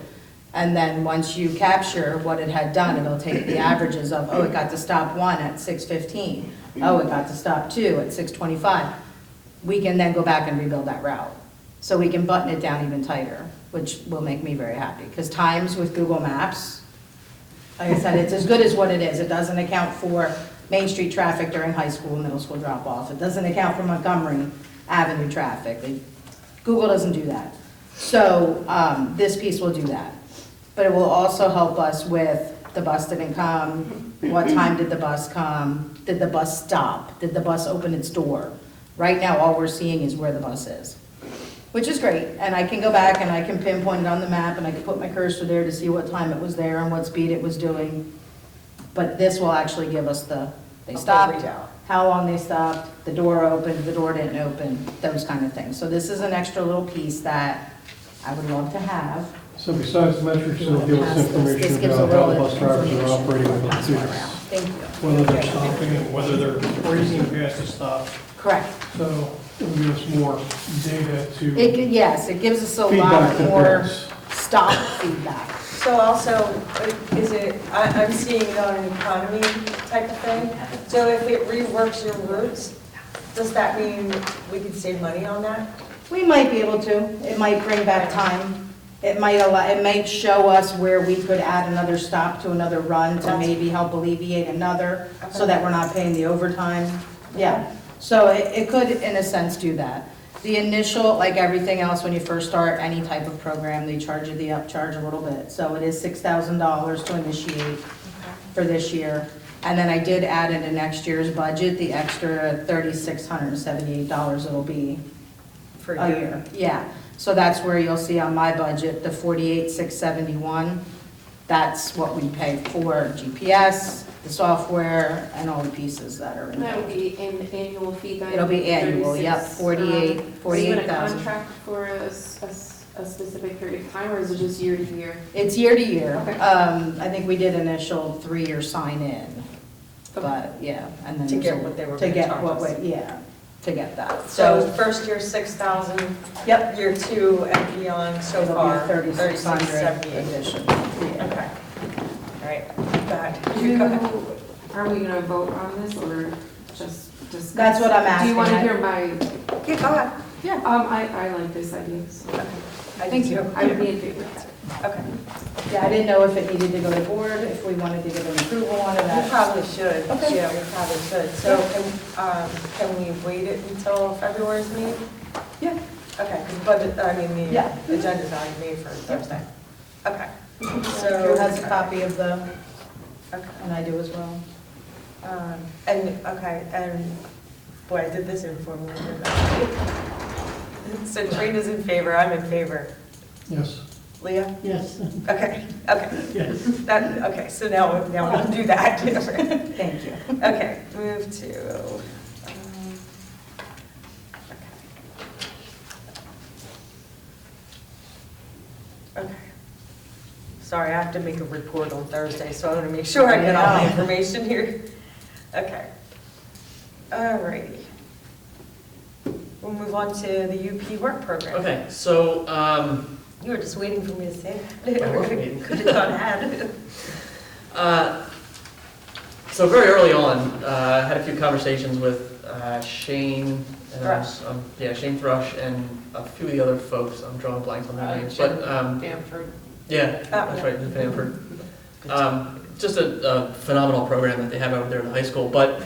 And then once you capture what it had done, it'll take the averages of, oh, it got to stop 1 at 6:15. Oh, it got to stop 2 at 6:25. We can then go back and rebuild that route. So we can button it down even tighter, which will make me very happy. Because times with Google Maps, like I said, it's as good as what it is. It doesn't account for Main Street traffic during high school and middle school drop-off. It doesn't account for Montgomery Avenue traffic. Google doesn't do that. So this piece will do that. But it will also help us with the bus didn't come, what time did the bus come, did the bus stop, did the bus open its door? Right now, all we're seeing is where the bus is, which is great. And I can go back and I can pinpoint it on the map and I can put my cursor there to see what time it was there and what speed it was doing. But this will actually give us they stopped, how long they stopped, the door opened, the door didn't open, those kind of things. So this is an extra little piece that I would love to have. So besides the metrics, it'll give us This information gives a about how little bus drivers are information. operating with the Pass it students, around. Thank you. whether they're stopping and whether they're racing past a stop. Correct. So it'll give us more data to Yes, it gives us a feedback lot to more parents. stop feedback. So also, is it, I'm seeing it on an economy type of thing. So if it reworks your routes, does that mean we could save money on that? We might be able to. It might bring back time. It might show us where we could add another stop to another run to maybe help alleviate another, so that we're not paying the overtime. Yeah, so it could, in a sense, do that. The initial, like everything else, when you first start any type of program, they charge you the upcharge a little bit. So it is $6,000 to initiate for this year. And then I did add into next year's budget, the extra $3,678 it'll be For a year. Yeah, so that's where you'll see on my budget, the $48,671. That's what we pay for GPS, the software, and all the pieces that are in That would there. be an annual fee then? It'll be annual, yep, 48,000. Are you in a 48,000. contract for a specific period of time, or is it just year to year? It's year to year. Okay. I think we did initial 3-year sign-in, but, yeah, and then. To get what they were To gonna get charge what, us. yeah, to get that. So first year 6,000, Yep. year 2 and beyond so It'll be far, 3,600 3678. addition. Yeah. Okay. All right, go ahead. You go ahead. Are we gonna vote on this, or just discuss? That's what I'm Do you want to asking. hear my, Yeah, go ahead. Yeah. I like this idea, so I Thank do you. too. I would be in favor of that. Okay. Yeah, I didn't know if it needed to go to board, if we wanted to give an approval on it. We probably should. Okay. Yeah, we probably should. So can we wait it until February's meeting? Yeah. Okay, but, the Yeah. agenda's already made for Thursday. Okay. Drew So, has a copy of the, okay. and I do as well. And boy, I did this informally. didn't I? So Trina's in favor, I'm in favor. Yes. Leah? Yes. Okay, Yes. okay, so now we'll do that. Thank you. Okay, move to, okay. Sorry, I have to make a report on Thursday, so I want to make sure I get all my information here. Okay. All righty. We'll move on to the UP work program. Okay, so, You were just waiting for me to say I was that. waiting. Could have gone ahead. So very early on, I had a few conversations with Shane. And Thrush. Yeah, Shane Thrush and a few of the other folks. I'm drawing blanks on their names. Jim But, Bamford. yeah, that's right, Ms. Bamford. Just a phenomenal program that they have over there in the high school. But,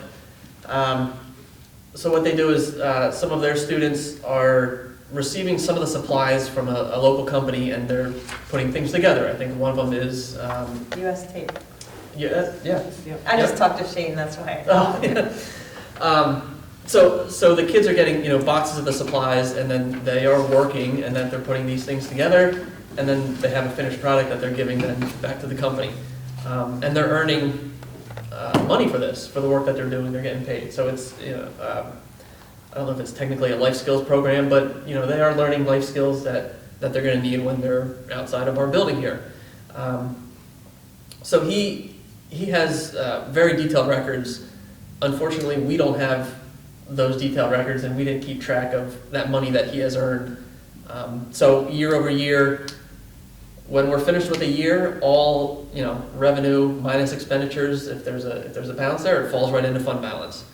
so what they do is, some of their students are receiving some of the supplies from a local company, and they're putting things together. I think one of them is, US tape. yeah. I just talked to Shane, that's why. Oh, yeah. So the kids are getting, boxes of the supplies, and then they are working, and then they're putting these things together, and then they have a finished product that they're giving then back to the company. And they're earning money for this, for the work that they're doing, they're getting paid. So it's, I don't know if it's technically a life skills program, but, they are learning life skills that they're gonna need when they're outside of our building here. So he has very detailed records. Unfortunately, we don't have those detailed records, and we didn't keep track of that money that he has earned. So year over year, when we're finished with a year, all, revenue minus expenditures, if there's a balance there, it falls right into fund balance.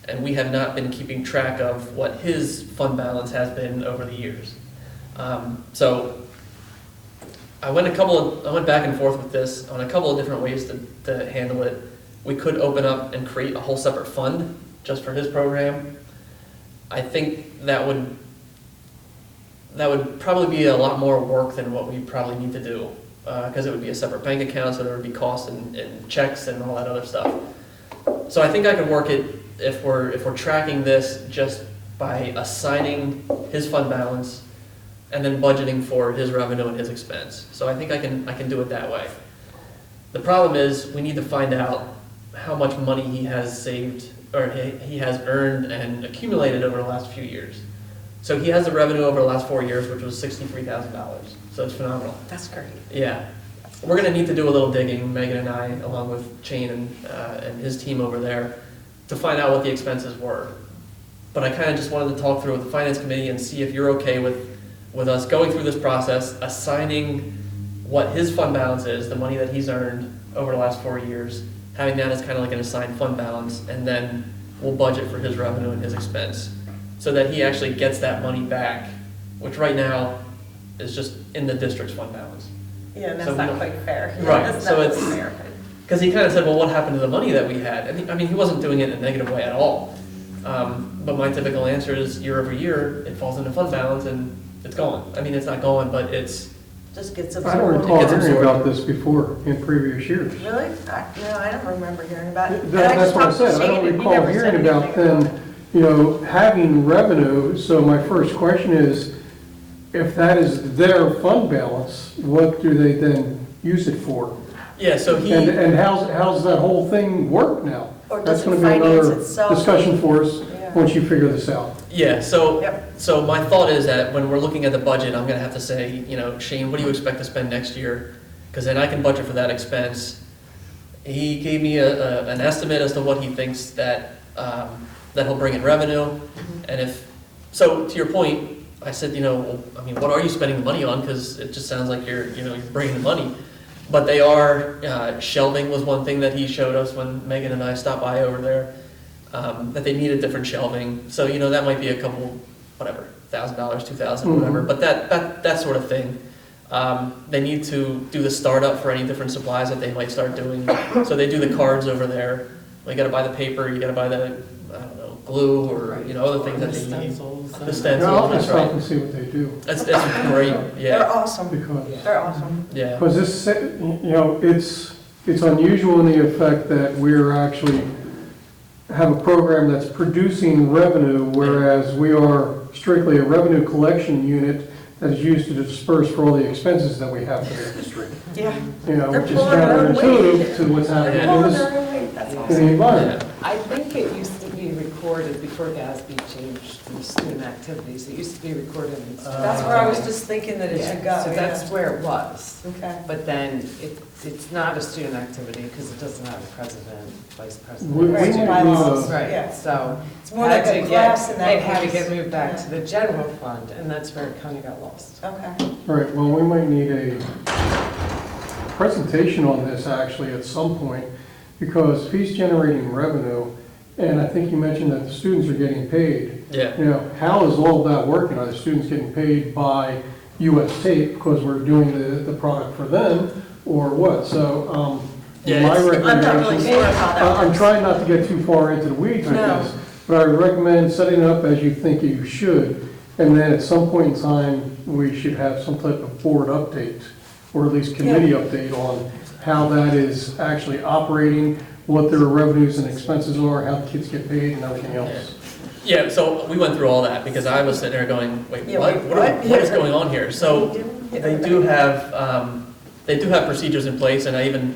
And we have not been keeping track of what his fund balance has been over the years. So I went back and forth with this on a couple of different ways to handle it. We could open up and create a whole separate fund just for his program. I think that would probably be a lot more work than what we probably need to do, because it would be a separate bank account, so there would be costs and checks and all that other stuff. So I think I could work it if we're tracking this just by assigning his fund balance and then budgeting for his revenue and his expense. So I think I can do it that way. The problem is, we need to find out how much money he has saved, or he has earned and accumulated over the last few years. So he has the revenue over the last 4 years, which was $63,000. So it's phenomenal. That's great. Yeah. We're gonna need to do a little digging, Megan and I, along with Shane and his team over there, to find out what the expenses were. But I kind of just wanted to talk through with the finance committee and see if you're okay with us going through this process, assigning what his fund balance is, the money that he's earned over the last 4 years, having that as kind of like an assigned fund balance, and then we'll budget for his revenue and his expense, so that he actually gets that money back, which right now is just in the district's fund balance. Yeah, and So that's we not don't- quite fair. Right, That's so not it's- fair. Because he kind of said, well, what happened to the money that we had? And he wasn't doing it in a negative way at all. But my typical answer is, year over year, it falls into fund balance and it's gone. I mean, it's not gone, but it's, Just gets I don't absorbed. recall gets hearing absorbed. about this before in previous years. Really? No, I don't remember hearing about it. And That's just what I talked to said, I Shane, don't and he recall never hearing said about anything them, having revenue. So my first question is, if that is their fund balance, what do they then use it for? yeah, so he. And how's that whole thing work now? Or That's does it gonna be finance another itself? discussion for us, Yeah. once you figure this out. Yeah, so, Yep. so my thought is that when we're looking at the budget, I'm gonna have to say, Shane, what do you expect to spend next year? Because then I can budget for that expense. He gave me an estimate as to what he thinks that he'll bring in revenue. And so to your point, I said, well, I mean, what are you spending the money on? Because it just sounds like you're bringing the money. But they are, shelving was one thing that he showed us when Megan and I stopped by over there, that they needed different shelving. So, that might be a couple, whatever, $1,000, $2,000, whatever, but that sort of thing. They need to do the startup for any different supplies that they might start doing. So they do the cards over there. You gotta buy the paper, you gotta buy the, I don't know, glue or, other things that they need. The Now, stencils, I'll that's just stop right. and see what they do, It's great, They're yeah, awesome. because, They're awesome. yeah. because this, it's unusual in the effect that we're actually have a program that's producing revenue, whereas we are strictly a revenue collection unit that is used to disperse for all the expenses that we have for the district. Yeah. Which is pulling their own weight. counterintuitive to what's happening They're in pulling this, their own weight, that's in the awesome. environment. I think it used to be required recorded before GASB changed the student activities. It used to be recorded in. That's where I was just thinking that it should go. So that's yeah. where it was. Okay. But then it's not a student activity because it doesn't have a president, vice president. We Right, might bylaws. need Right, Yeah. so. It's more like had a to class get- in that It had to case. get moved back Yeah. to the general fund, and that's where it kind of got lost. Okay. All right, well, we might need a presentation on this actually at some point, because if he's generating revenue, and I think you mentioned that the students are getting paid. Yeah. You know, how is all that working? Are the students getting paid by US Tape because we're doing the product for them, or what? So, Yeah, my it's- I'm not really recommendation, sure how that I'm works. trying not to get too far into the weeds with No. this, but I would recommend setting it up as you think you should, and then at some point in time, we should have some type of board update, or at least committee update on how that is actually operating, what their revenues and expenses are, how the kids get paid, and everything else. Yeah, so we went through all that because I was sitting there going, wait, Yeah, what? wait, What what? is going on here? So they do have procedures in place, and I even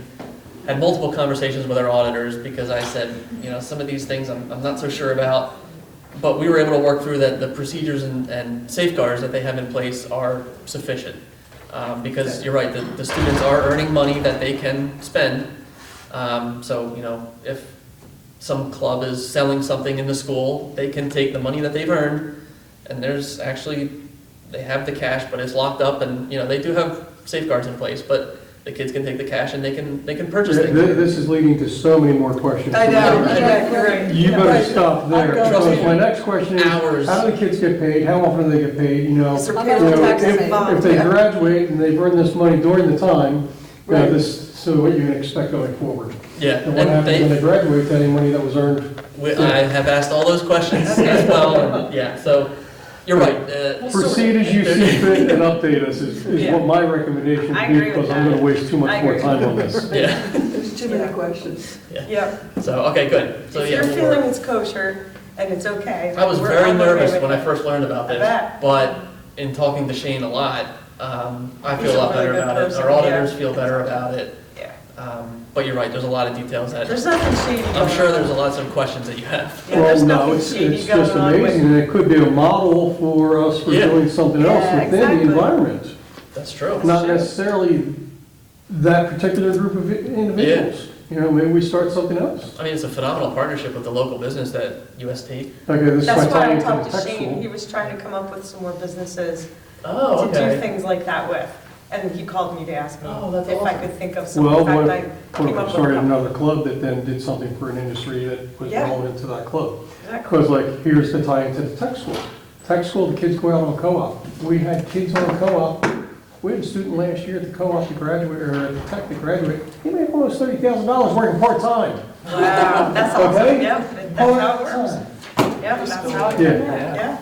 had multiple conversations with our auditors because I said, you know, some of these things I'm not so sure about. But we were able to work through that the procedures and safeguards that they have in place are sufficient. Because you're right, the students are earning money that they can spend. So, you know, if some club is selling something in the school, they can take the money that they've earned, and there's actually, they have the cash, but it's locked up, and, you know, they do have safeguards in place, but the kids can take the cash and they can purchase things. This is leading to so many more questions. I know, Right. yeah, you're right. You Yeah. better Right. stop there, Trust because me. my next question is, Hours. how do the kids get paid, how often do they get paid, you know? Is there You payroll know, taxes if- involved? If they Yeah. graduate and they've earned this money during the time, you know, Right. so what you can expect going forward. Yeah, And what and happens when they, they graduate to any money that was earned? I have asked all those questions as well, and yeah, so, you're right. Proceed as you see fit and update us is Yeah. what my recommendation I would be, agree with because I'm that. gonna waste too I much more agree. time on this. Yeah, There's too many questions. Yep. so, okay, good. So, If yeah, you're we'll feeling work. it's kosher and it's okay. I was we're- very I'm okay nervous with when I it. first learned about I this, bet. but in talking to Shane a lot, I He's feel a a lot really better good about it. person, Our auditors yeah. feel better about it. Yeah. But you're right, there's a lot of details that, There's nothing shady going on. I'm sure there's lots of questions that you have. Yeah, there's Well, no, nothing it's shady just going on with- amazing, and it could be a model for us for Yeah. doing something else Yeah, within the exactly. environment. That's true. Not necessarily that particular group of individuals. You know, maybe we start something else. I mean, it's a phenomenal partnership with the local business that US Tape. Okay, this is That's my why I tiny talked to tech Shane, he school. was trying to come up with some more businesses Oh, to do okay. things like that with. And he called me to ask me Oh, that's if I awesome. could think of some. Well, In fact, what I if came we up with a started couple. another club that then did something for an industry that was Yeah. relevant to that club? Exactly. Because like, here's the tie into the tech school. Tech school, the kids go out on co-op. We had kids on co-op. We had a student last year at the co-op that graduated, or at the tech that graduated. He made almost $30,000 working part-time. Wow, that's awesome, Okay. yep, that's how it works. Part-time. Yep, that's how it Yeah. works, yeah.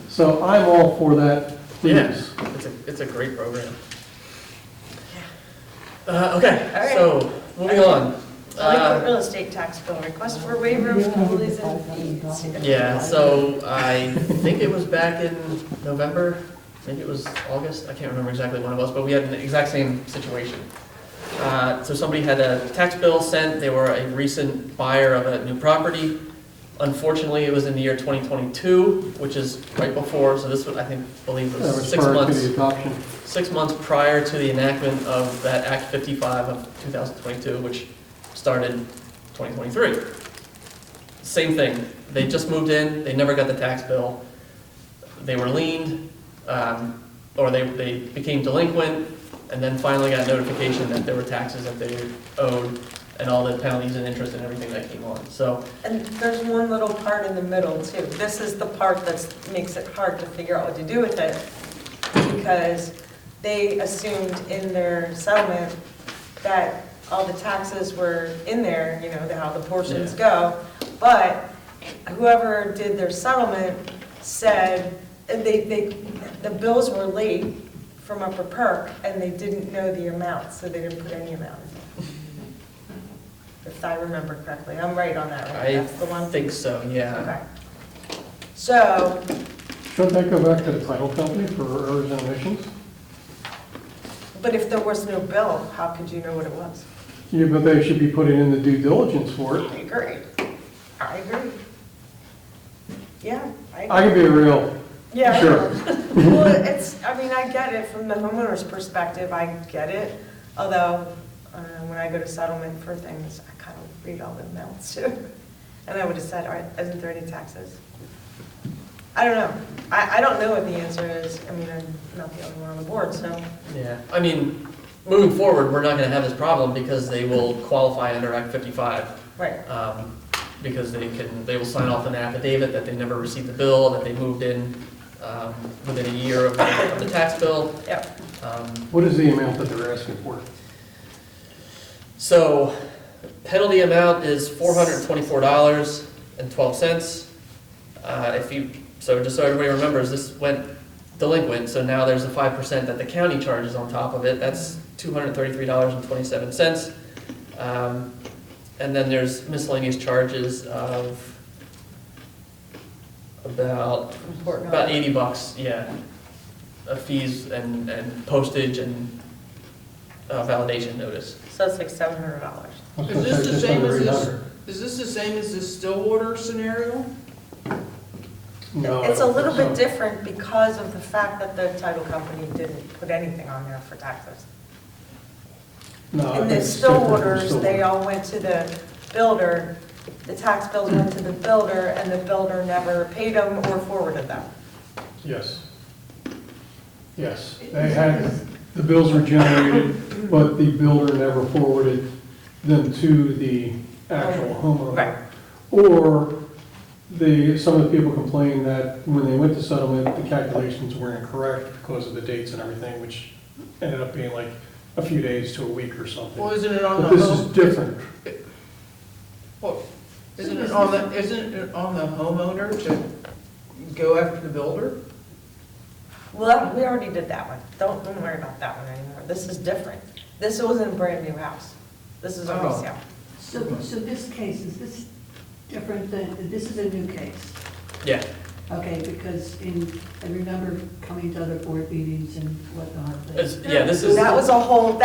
So I'm all for that, Yeah, please. it's a great program. Okay, All right. so, moving on. Delinquent real estate tax bill, request for waiver of penalties and fees. Yeah, so I think it was back in November, maybe it was August, I can't remember exactly when it was, but we had an exact same situation. So somebody had a tax bill sent, they were a recent buyer of a new property. Unfortunately, it was in the year 2022, which is right before, so this was, I believe it That was was 6 prior to months. the adoption. 6 months prior to the enactment of that Act 55 of 2022, which started 2023. Same thing, they just moved in, they never got the tax bill, they were liened, or they became delinquent, and then finally got notification that there were taxes that they owed, and all the penalties and interest and everything that came on, so. And there's one little part in the middle too. This is the part that makes it hard to figure out what to do with it. Because they assumed in their settlement that all the taxes were in there, you know, how the portions go. But whoever did their settlement said, the bills were late from Upper Perk and they didn't know the amount, so they didn't put any amount. If I remember correctly, I'm right on that, right? I That's the one? think so, yeah. Okay. So, Shouldn't that go back to the title company for errors and omissions? but if there was no bill, how could you know what it was? Yeah, but they should be putting in the due diligence for it. I agree. I agree. Yeah. I can be a real, Yeah. sure. Well, I mean, I get it from the homeowner's perspective, I get it. Although, when I go to settlement for things, I kind of read all the amounts too. And I would have said, all right, isn't there any taxes? I don't know. I don't know what the answer is. I mean, I'm not the only one on the board, so. Yeah, I mean, moving forward, we're not gonna have this problem because they will qualify under Act 55. Right. Because they will sign off an affidavit that they never received the bill, that they moved in within a year of the tax bill. Yep. What is the amount that they're asking for? So penalty amount is $424.12. So just so everybody remembers, this went delinquent, so now there's a 5% that the county charges on top of it. That's $233.27. And then there's miscellaneous charges of about $80, yeah, of fees and postage and validation notice. So it's like $700. I was Is gonna this say the just same under as this, 800. is this the same as this Stillwater scenario? No, I It's a don't little think bit so. different because of the fact that the title company didn't put anything on there for taxes. No, I In think the it's different from Stillwaters, they Stillwater. all went to the builder, the tax bills went to the builder, and the builder never paid them or forwarded them. Yes. Yes, they had, the bills were generated, but the builder never forwarded them to the actual homeowner. Right. Or some of the people complained that when they went to settlement, the calculations were incorrect because of the dates and everything, which ended up being like a few days to a week or something. Well, isn't it on But the this is home, different. well, isn't it on the homeowner to go after the builder? Well, we already did that one. Don't worry about that one anymore. This is different. This wasn't a brand new house. This is a Oh. resale. So this case, is this different than, this is a new case? Yeah, Okay, because I remember coming to other board meetings and whatnot. this is, That was a whole Was group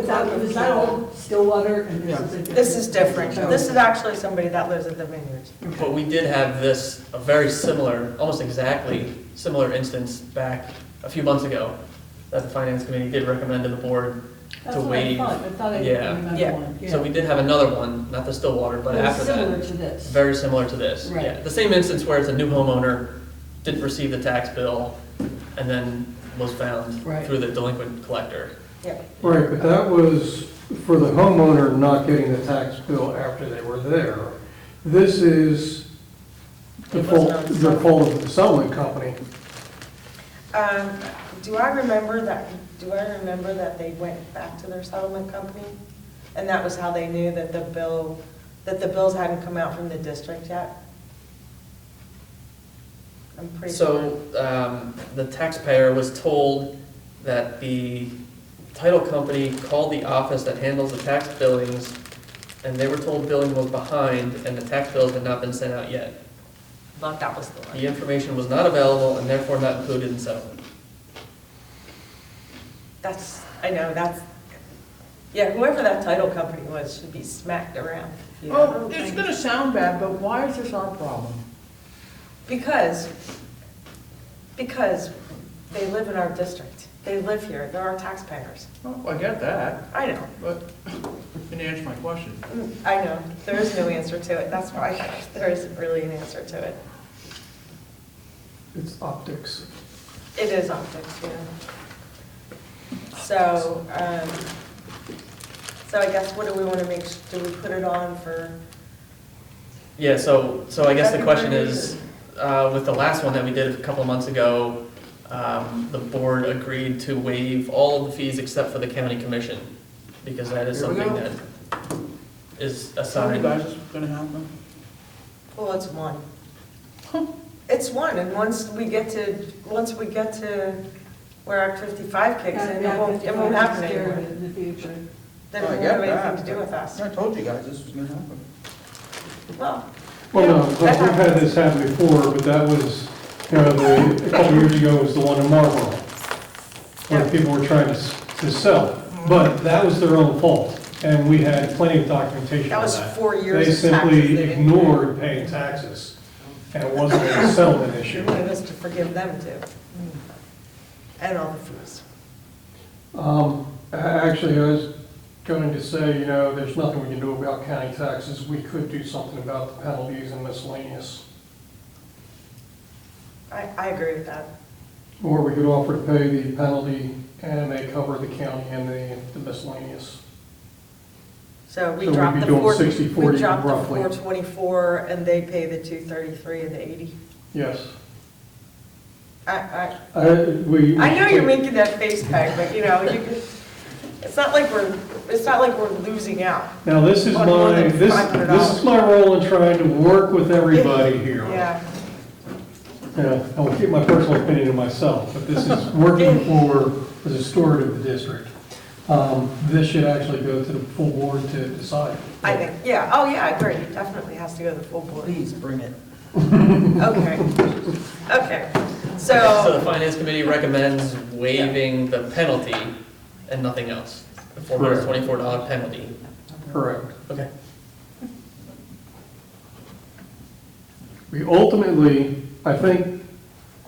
that, of was that people. all Stillwater and this is a different? This is different. This is actually somebody that lives at the vineyards. but we did have this, a very similar, almost exactly similar instance back a few months ago that the finance committee did recommend to the board That's to what I waive. thought. I thought I Yeah. remember Yeah. one. So we did have another one, not the Stillwater, but It was after similar that, to this. very similar to this. Right. Yeah, the same instance where it's a new homeowner, didn't receive the tax bill, and then was found Right. through the delinquent collector. Yep. Right, but that was for the homeowner not getting the tax bill after they were there. This is the It fault, wasn't on the fault of the settlement company. Do I remember that they went back to their settlement company? And that was how they knew that the bills hadn't come out from the district yet? I'm pretty sure. So, the taxpayer was told that the title company called the office that handles the tax billings, and they were told billing was behind, and the tax bills had not been sent out yet. Thought that was the one. The information was not available and therefore not included in settlement. Yeah, whoever that title company was should be smacked around. Oh, it's gonna sound bad, but why is this our problem? Because they live in our district. They live here, they're our taxpayers. Oh, I get that, I know, but you didn't answer my question. I know, there is no answer to it, that's why there isn't really an answer to it. It's optics. It is optics, yeah. So, I guess what do we want to make, do we put it on for, Yeah, so I guess the question February is, with the last one that we did a couple of months ago, the board agreed to waive all of the fees except for the county commission, because that is Here we something go. that is Tell you assigned. guys it's gonna happen. well, it's one. It's one, and once we get to where Act 55 kicks in, it won't happen anymore. In the future. Then Oh, I it won't get have anything that, to do with us. I told you guys this was gonna happen. Well, Well, no, Yeah, but that we've had happens. this happen before, but that was, a couple years ago was the one in Marlboro, where Yeah. people were trying to sell, but that was their own fault, and we had plenty of documentation that on was that. 4 years They of taxes. simply they didn't pay. ignored paying taxes. and it wasn't a settlement You issue. wanted us to forgive them too. And all the fees. Actually, I was going to say, there's nothing we can do about county taxes. We could do something about the penalties and miscellaneous. I agree with that. Or we could offer to pay the penalty and they cover the county and the miscellaneous. So we So we'd dropped be the doing 4, 60-40 we dropped the roughly. 424 and they pay the 233 and the 80. Yes. I I know you're making that face, Peg, but it's not like we're losing out. Now, this is On more than this $500. is my role in trying to work with everybody here. Yeah. I will keep my personal opinion to myself, but this is working as a steward of the district. This should actually go to the full board to decide. I think, yeah, oh yeah, I agree, it definitely has to go to the full board. Please bring it. Okay, okay, So the so, finance committee recommends waiving the penalty and nothing else. The $424 penalty. Correct. Okay. We ultimately, I think,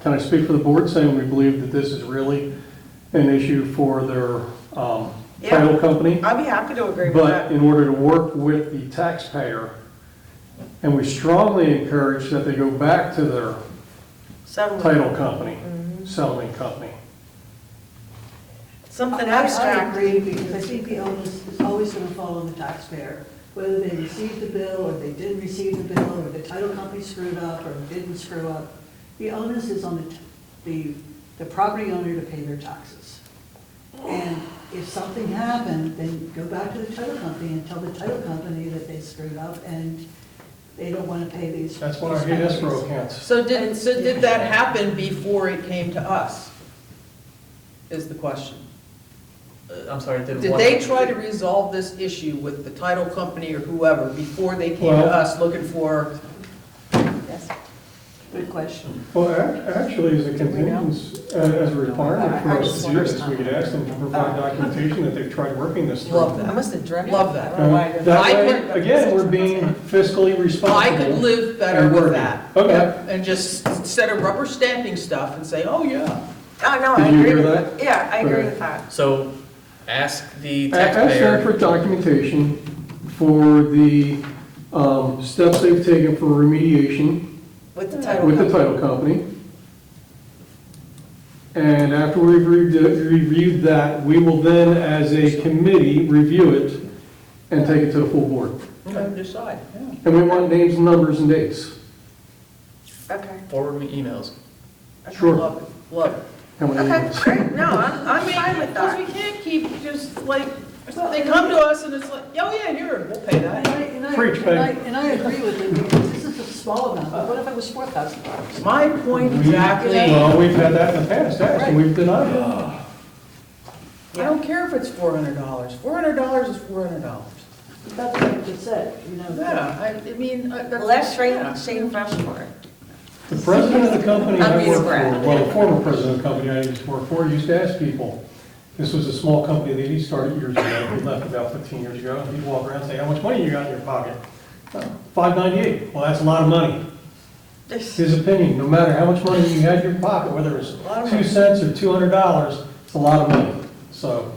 can I speak for the board, saying we believe that this is really an issue for their title company? I'd be happy to agree with But that. in order to work with the taxpayer, and we strongly encourage that they go back to their Settlement. title company, Mhm. settlement company. Something I abstract. agree, because I think the onus is always going to fall on the taxpayer. Whether they received the bill, or they didn't receive the bill, or the title company screwed up, or didn't screw up, the onus is on the property owner to pay their taxes. And if something happened, then go back to the title company and tell the title company that they screwed up and they don't want to pay these. That's why I hate escrow accounts. So did that happen before it came to us? Is the question. I'm sorry, Did what? they try to resolve this issue with the title company or whoever before they came to Well- us looking for? Yes. Good question. Well, actually, as a contingent, as a requirement for us to do this, we could ask them to provide documentation that they've tried working this through. Love I that. must have dreamt. Love that. I don't know why I didn't- That I way, could- again, we're being fiscally responsible. I could live better and with working. that. Okay. Yep, and just instead of rubber stamping stuff and say, oh, yeah. Oh, no, Did I you agree hear with that? that. Yeah, I agree Okay. with that. So ask the Ask them taxpayer. for documentation for the steps they've taken for remediation With the title with the company. title company. And after we've reviewed that, we will then, as a committee, review it and take it to the full board. Okay, decide, yeah. And we want names, numbers, and dates. Okay. Forward me emails. Sure. Love it, love it. How many Okay, names? great. No, I'm fine with Because we that. can't keep just like, they come to us and it's like, oh, yeah, here, we'll pay that. Preach, babe. And I agree with you, because this is a small amount, but what if it was $4,000? My point We- exactly. Well, we've had that in the past, and we've denied it. I don't care if it's $400. $400 is $400. That's what I just said, Yeah, I mean, that's. Well, that's yeah. Shane Freshmore. The president of the company I Rita worked Brad. for, well, the former president of the company I used to work for, used to ask people, this was a small company that he started years ago, he left about 15 years ago, and he'd walk around and say, how much money you got in your pocket? $598. Well, that's a lot of money. His opinion, no matter how much money you had in your pocket, whether it was lot of 2 cents or $200, it's a lot of money. So,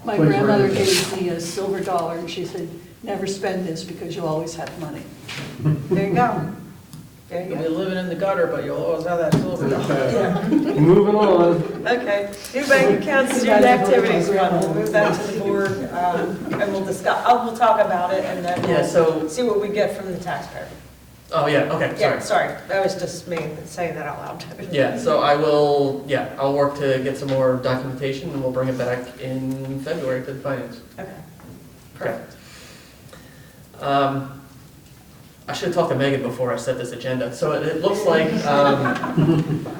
My Please grandmother raise it. gave me a silver dollar, and she said, never spend this because you always have money. There you go. There you You'll be go. living in the gutter, but you'll always have that silver dollar. okay. Moving on. Okay, new bank accounts, student activities fund, we'll move that to the board, and we'll discuss, we'll talk about it, and then Yeah, so, we'll see what we get from the taxpayer. oh, yeah, okay, Yeah, sorry. sorry, that was just me saying that out loud. Yeah, so I'll work to get some more documentation and we'll bring it back in February to the finance. Okay, perfect. I should have talked to Megan before I set this agenda. So it looks like,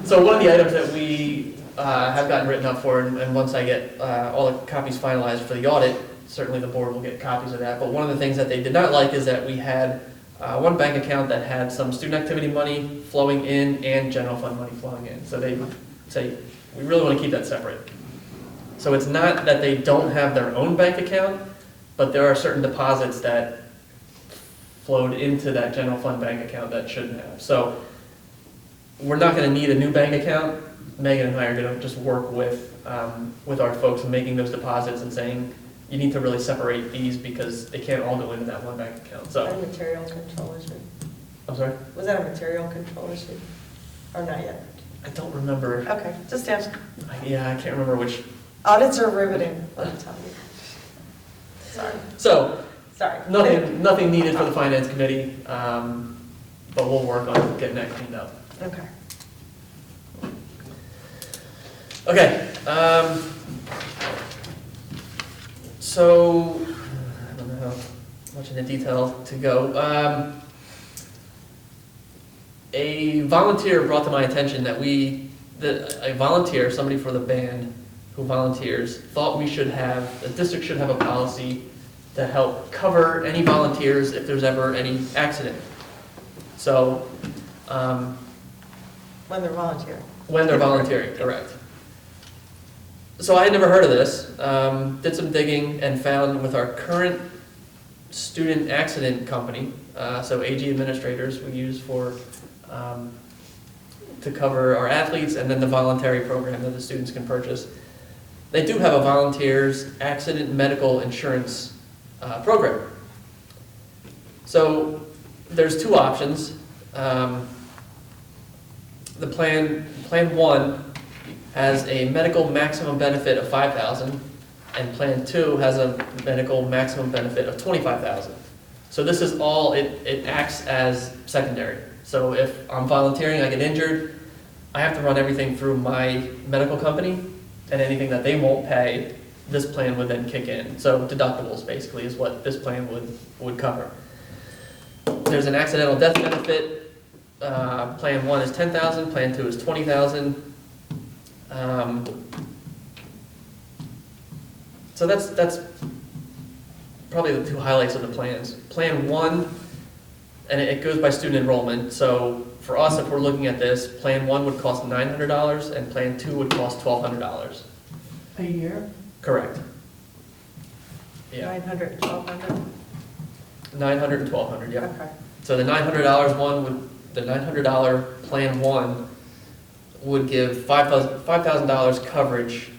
so one of the items that we have gotten written up for, and once I get all the copies finalized for the audit, certainly the board will get copies of that. But one of the things that they did not like is that we had one bank account that had some student activity money flowing in and general fund money flowing in. So they say, we really want to keep that separate. So it's not that they don't have their own bank account, but there are certain deposits that flowed into that general fund bank account that shouldn't have. So we're not gonna need a new bank account. Megan and I are gonna just work with our folks in making those deposits and saying, you need to really separate these because they can't all go into that one bank account, Was that so, a material control issue? I'm sorry? Was that a material control issue? Or not yet? I don't remember, Okay, just ask. yeah, I can't remember which, Audits are riveting, let me tell you. so, Sorry. nothing needed for the finance committee, but we'll work on getting that cleaned up. Okay. Okay, so, I don't know how much into detail to go. A volunteer brought to my attention that a volunteer, somebody for the band who volunteers, thought the district should have a policy to help cover any volunteers if there's ever any accident. So, When they're volunteering. when they're volunteering, correct. So I had never heard of this, did some digging and found with our current student accident company, so AG Administrators we use to cover our athletes and then the voluntary program that the students can purchase. They do have a volunteers accident medical insurance program. So there's two options. The plan one has a medical maximum benefit of $5,000, and Plan 2 has a medical maximum benefit of $25,000. So this is all, it acts as secondary. So if I'm volunteering, I get injured, I have to run everything through my medical company, and anything that they won't pay, this plan would then kick in. So deductibles basically is what this plan would cover. There's an accidental death benefit. Plan 1 is $10,000, Plan 2 is $20,000. So that's probably the two highlights of the plans. Plan 1, and it goes by student enrollment, so for us, if we're looking at this, Plan 1 would cost $900, and Plan 2 would cost $1,200. A year? Correct. Yeah, 900, 1,200? 900 and 1,200, yeah. Okay. So the $900 the $900 Plan 1 would give $5,000 coverage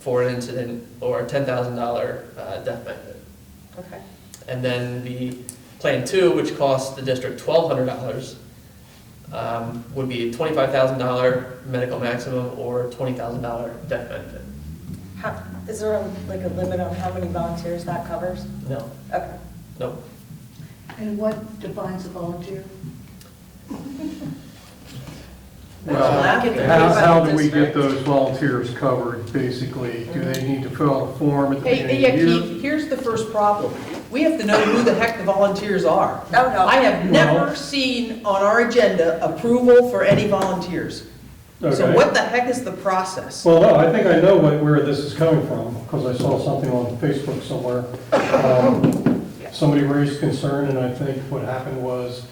for an incident or a $10,000 death benefit. Okay. And then the Plan 2, which costs the district $1,200, would be a $25,000 medical maximum or $20,000 death benefit. Is there like a limit on how many volunteers that covers? No, Okay. no. And what defines a volunteer? Well, Can you how do we district? get those volunteers covered, basically? Do they need to fill out a form at the Hey, beginning yeah, of the year? Keith, here's the first problem. We have to know who the heck the volunteers are. Oh, no. I have never Well- seen on our agenda approval for any volunteers. So Okay. what the heck is the process? Well, no, I think I know where this is coming from, because I saw something on Facebook somewhere. Somebody raised concern, and I think what happened was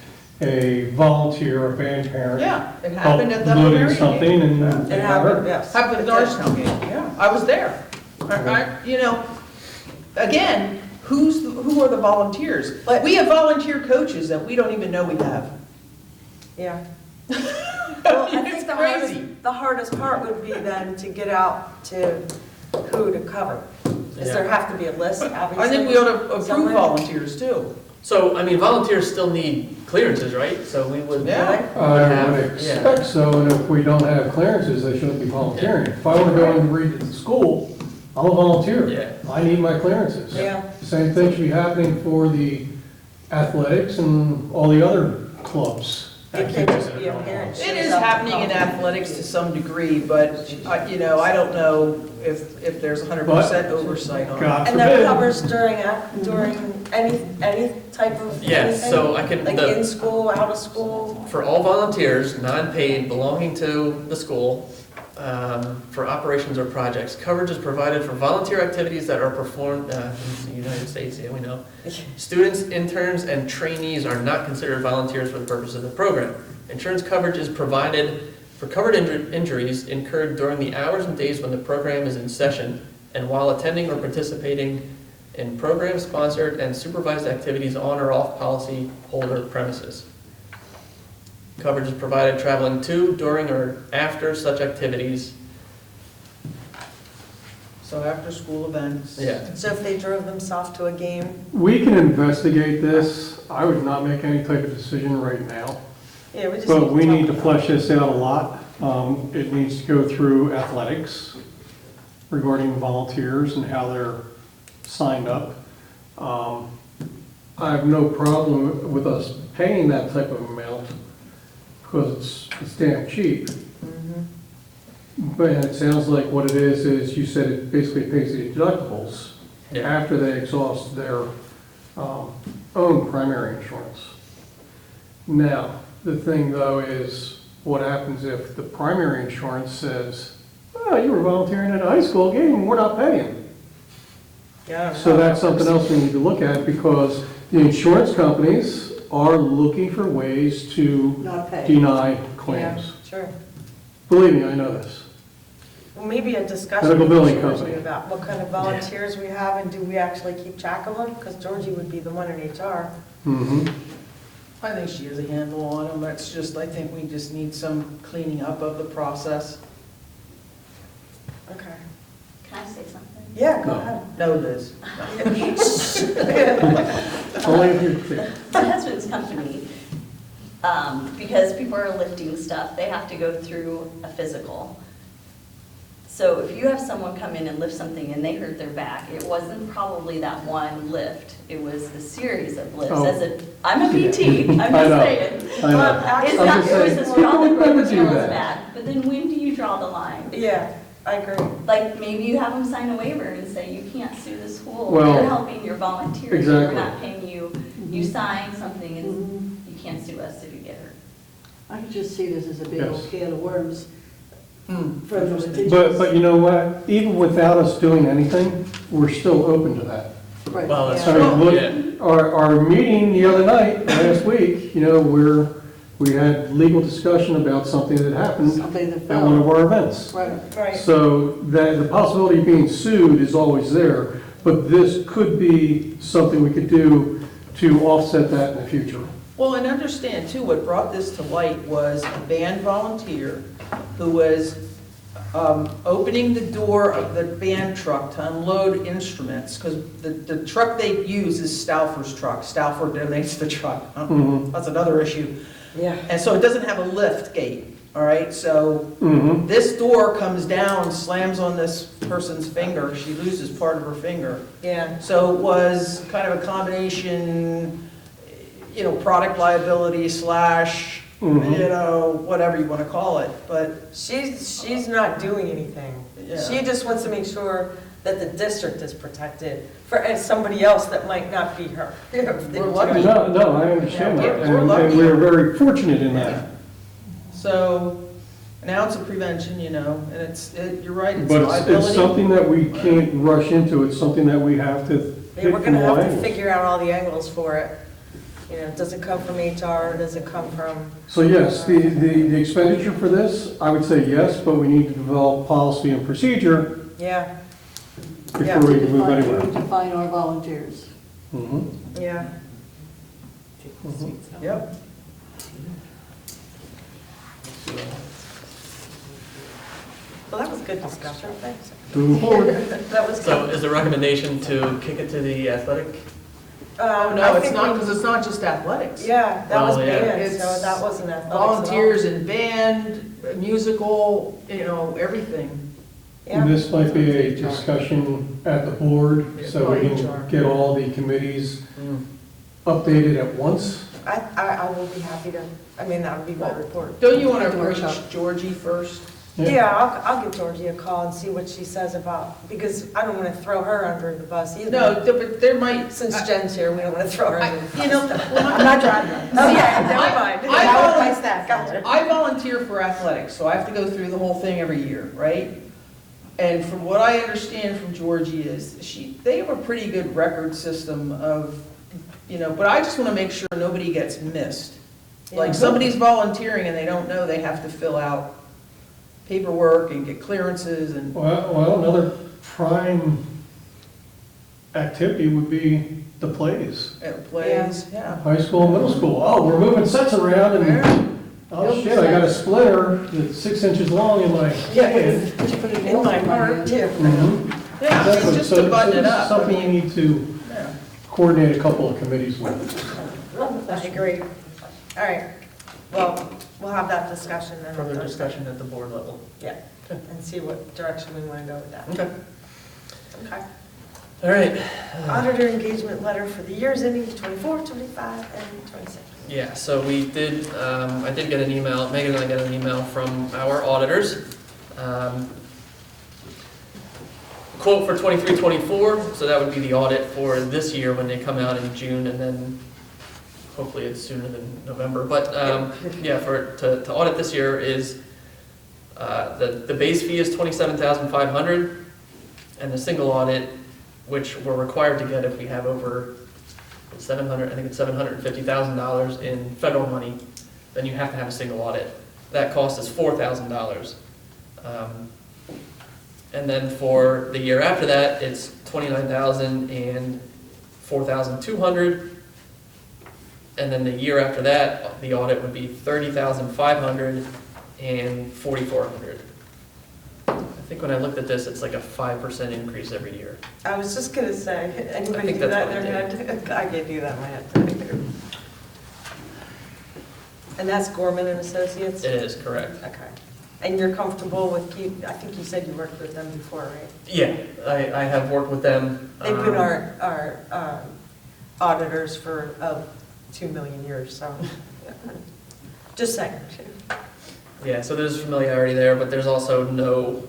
a volunteer, a band parent, Yeah, it helped happened at the loading Hungarian something, game. and they It got happened, hurt. yes. Happened at the Norristown game, yeah, I was there. You know, again, who are the volunteers? But- We have volunteer coaches that we don't even know we have. Yeah. Well, I It's think crazy. the hardest part would be then to get out to who to cover. Does there have to be a list, obviously? I think we ought to approve somewhere? volunteers too. So, I mean, volunteers still need clearances, right? So we would. Yeah. I would expect so, and if we don't have clearances, they shouldn't be volunteering. If I want to go and read at the school, I'm a volunteer. Yeah. I need my clearances. Yeah. Same thing should be happening for the athletics and all the other clubs. It can't just be a parent. It is happening in athletics to some degree, but, you know, I don't know if there's 100% oversight on it. God And that forbid. covers during any type of Yes, anything? so I can- Like the- in school, out of school? For all volunteers, non-paid, belonging to the school, for operations or projects, coverage is provided for volunteer activities that are performed in the United States, yeah, we know. Students, interns, and trainees are not considered volunteers for the purpose of the program. Insurance coverage is provided for covered injuries incurred during the hours and days when the program is in session and while attending or participating in program-sponsored and supervised activities on or off policyholder premises. Coverage is provided traveling to, during, or after such activities. So after school events. Yeah. So if they drove themselves to a game, We can investigate this. I would not make any type of decision right now, yeah, we just. but we need to talk flesh this out a lot. It needs to go through athletics regarding volunteers and how they're signed up. I have no problem with us paying that type of amount because it's damn cheap. But it sounds like what it is you said it basically pays the deductibles Yeah. after they exhaust their own primary insurance. Now, the thing though is, what happens if the primary insurance says, oh, you were volunteering at a high school game, we're not paying? Yeah. So that's something else we need to look at because the insurance companies are looking for ways to Not pay. deny Yeah, claims. sure. Believe me, I know this. Well, maybe a discussion Medical with billing Georgie company. about what kind of volunteers we have and do we actually keep track of them? Because Georgie would be the one in HR. Mhm. I think she has a handle on them. That's just, I think we just need some cleaning up of the process. Okay. Can I say something? Yeah, go No. ahead. No, Liz. Only if you're, My husband's company, because people are lifting stuff, they have to go through a physical. So if you have someone come in and lift something and they hurt their back, it wasn't probably that one lift. It was a series of lifts. Oh. I'm a PT, I'm I just know. saying. I know. It's I'm not, just it was saying, a people strong would never broken do tail's that. bad. But then when do you draw the line? Yeah, I agree. Like, maybe you have them sign a waiver and say, you can't sue the school. Well, You're helping your volunteers. exactly. We're not paying you. You sign something and you can't sue us if you get hurt. I could just see this as a big Yes. old can of worms Hmm. for the litigious. but you know what? Even without us doing anything, we're still open to that. Right. Well, that's I true, mean, look, yeah. our meeting the other night, last week, we had legal discussion about something that happened Something that at one of fell. our events. Right. Right. So that the possibility of being sued is always there, but this could be something we could do to offset that in the future. Well, and understand too, what brought this to light was a band volunteer who was opening the door of the band truck to unload instruments, because the truck they use is Stauffer's truck. Stauffer donates the truck. Mhm. That's another issue. Yeah. And so it doesn't have a lift gate, all right? So Mhm. this door comes down, slams on this person's finger. She loses part of her finger. Yeah. So it was kind of a combination, product liability slash, Mhm. whatever you want to call it, but, She's not doing anything. Yeah. She just wants to make sure that the district is protected for somebody else that might not be her. We're lucky. No, I understand that, Yeah, we're and lucky. we're very fortunate in that. so now it's a prevention, and you're right, it's But it's liability. something that we can't rush into, it's something that we have to Yeah, hit we're from gonna all have to angles. figure out all the angles for it. Does it come from HR, does it come from, So yes, the expenditure for this, I would say yes, but we need to develop policy and procedure yeah, before we can move anywhere. Define our volunteers. Mhm. yeah. Yep. Well, that was good discussion, thanks. Moving forward. That was So good. is the recommendation to kick it to the athletic? Oh, I no, it's think not, we- because it's not just athletics. Yeah, that was Well, yeah. band, so It's that wasn't athletics at all. Volunteers in band, musical, everything. Yeah. This might be a discussion at the board, so we HR. can get all the committees updated at once. I will be happy to, that would be my report. Don't you want to At the approach workshop. Georgie first? Yeah, I'll give Georgie a call and see what she says about, because I don't want to throw her under the bus either. No, but there might. Since Jen's here, we don't want to throw her under the bus. I'm not driving. Oh, yeah, never mind. I That was my volunteer- staff. Gotcha. I volunteer for athletics, so I have to go through the whole thing every year, right? And from what I understand from Georgie is, they have a pretty good record system of, but I just want to make sure nobody gets missed. Like, Yeah. somebody's volunteering and they don't know they have to fill out paperwork and get clearances and, Well, another prime activity would be the plays. It plays, yeah. High school, middle school, oh, we're moving sets around and, oh shit, I got a splitter that's 6 inches long in my hand. In my heart, too. Mhm. Yeah, Exactly. just So to button it this is up. something we need to Yeah. coordinate a couple of committees with. I agree. All right, well, we'll have that discussion then. Further discussion at the board level. Yeah, and see what direction we want to go with that. Okay. Okay. All right. Auditor engagement letter for the years ending 24, 25, and 26. Yeah, so we did, I did get an email, Megan and I got an email from our auditors. Quote for 23-24, so that would be the audit for this year when they come out in June, and then hopefully it's sooner than November. But, yeah, to audit this year is, the base fee is $27,500, and the single audit, which we're required to get if we have over $750,000 in federal money, then you have to have a single audit. That cost is $4,000. And then for the year after that, it's $29,000 and $4,200. And then the year after that, the audit would be $30,500 and $4,400. I think when I looked at this, it's like a 5% increase every year. I was just gonna say, anybody think do that's that in what their it head? I can't do that in my head. And that's Gorman and Associates? It is, correct. Okay. And you're comfortable with, I think you said you worked with them before, right? Yeah, I have worked with them. They've been our auditors for 2 million years, so, just saying. Yeah, so there's familiarity there, but there's also no,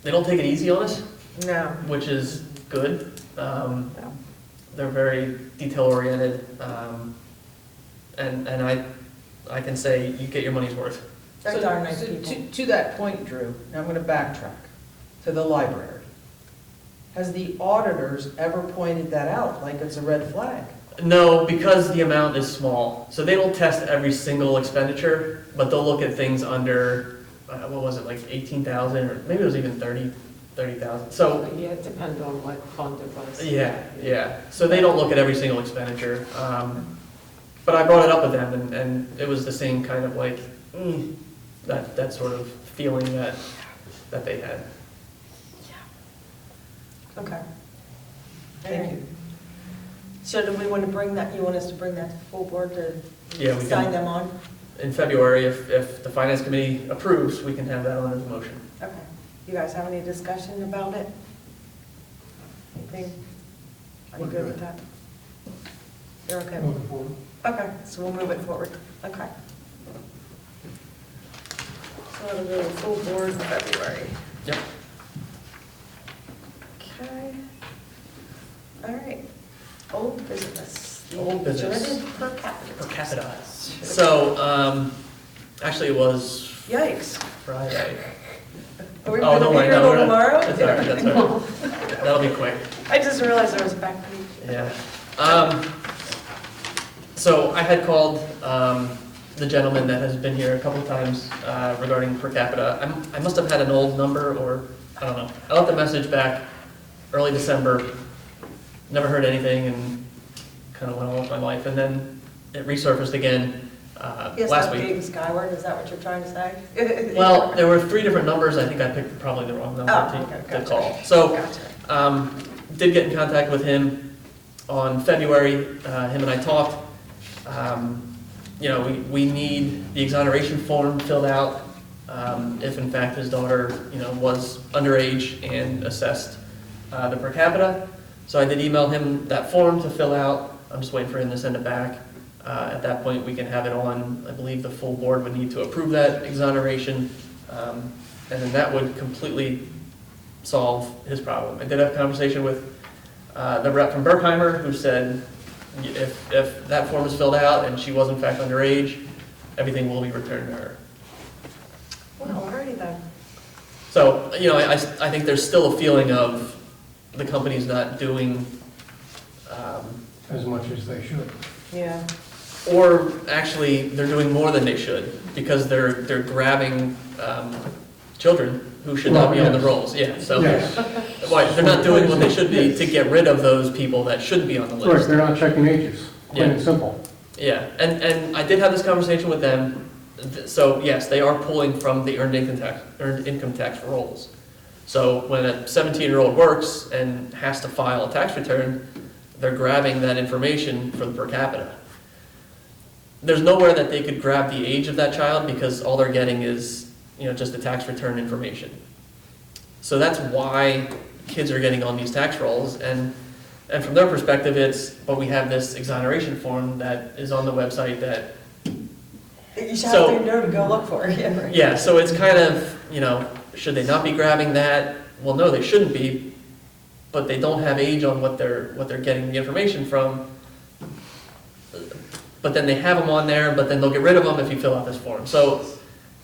they don't take it easy on us, No. which is good. They're very detail-oriented, and I can say you get your money's worth. They're So- darn nice so people. To that point, Drew, now I'm going to backtrack to the library. Has the auditors ever pointed that out, like it's a red flag? No, because the amount is small, so they don't test every single expenditure, but they'll look at things under, what was it, like 18,000, or maybe it was even 30,000. So, Yeah, it depends on what fund it was. yeah, so they don't look at every single expenditure. But I brought it up with them, and it was the same kind of like, that sort of feeling that they had. Okay. Thank you. So do we want to bring that, you want us to bring that to the full board to Yeah, we sign can, them on? in February, if the finance committee approves, we can have that on as a motion. Okay. You guys have any discussion about it? Anything? Are you good with that? You're okay? Moving forward. Okay, so we'll move it forward. Okay. So it'll go to full board in February. Yep. Okay. All right. Old business. The Old business. dreaded per capita. Per capita. So, actually it was Yikes. Friday. Are we Oh, going to don't be worry, here no, till we're not. tomorrow? That's all right, that's all right. That'll be quick. I just realized there was a back page. Yeah. So I had called the gentleman that has been here a couple times regarding per capita. I must have had an old number, or I don't know. I left a message back early December, never heard anything, and kind of went on with my life. And then it resurfaced again Yes, last week. updating skyward, is that what you're trying to say? Well, there were 3 different numbers. I think I picked probably the wrong number Oh, to okay, gotcha. call. So Gotcha. did get in contact with him on February. Him and I talked. You know, we need the exoneration form filled out if in fact his daughter, you know, was underage and assessed the per capita. So I did email him that form to fill out. I'm just waiting for him to send it back. At that point, we can have it on, I believe the full board would need to approve that exoneration. And then that would completely solve his problem. I did have a conversation with the rep from Berkheimer, who said if that form is filled out and she was in fact underage, everything will be returned to her. Well, alrighty then. So, you know, I think there's still a feeling of the company's not doing, As much as they should. Yeah. or actually, they're doing more than they should, because they're grabbing children who should not be on the rolls. Yeah, so. Yes. Right, they're not doing what they should be to get rid of those people that shouldn't be on the Correct, list. they're not checking ages, plain Yeah. and simple. Yeah, and I did have this conversation with them. So yes, they are pulling from the earned income tax rolls. So when a 17-year-old works and has to file a tax return, they're grabbing that information for the per capita. There's nowhere that they could grab the age of that child because all they're getting is, just the tax return information. So that's why kids are getting on these tax rolls, and from their perspective, but we have this exoneration form that is on the website that, You should So- have to know to go look for it, yeah, right. yeah, so it's kind of, should they not be grabbing that? Well, no, they shouldn't be, but they don't have age on what they're getting the information from. But then they have them on there, but then they'll get rid of them if you fill out this form. So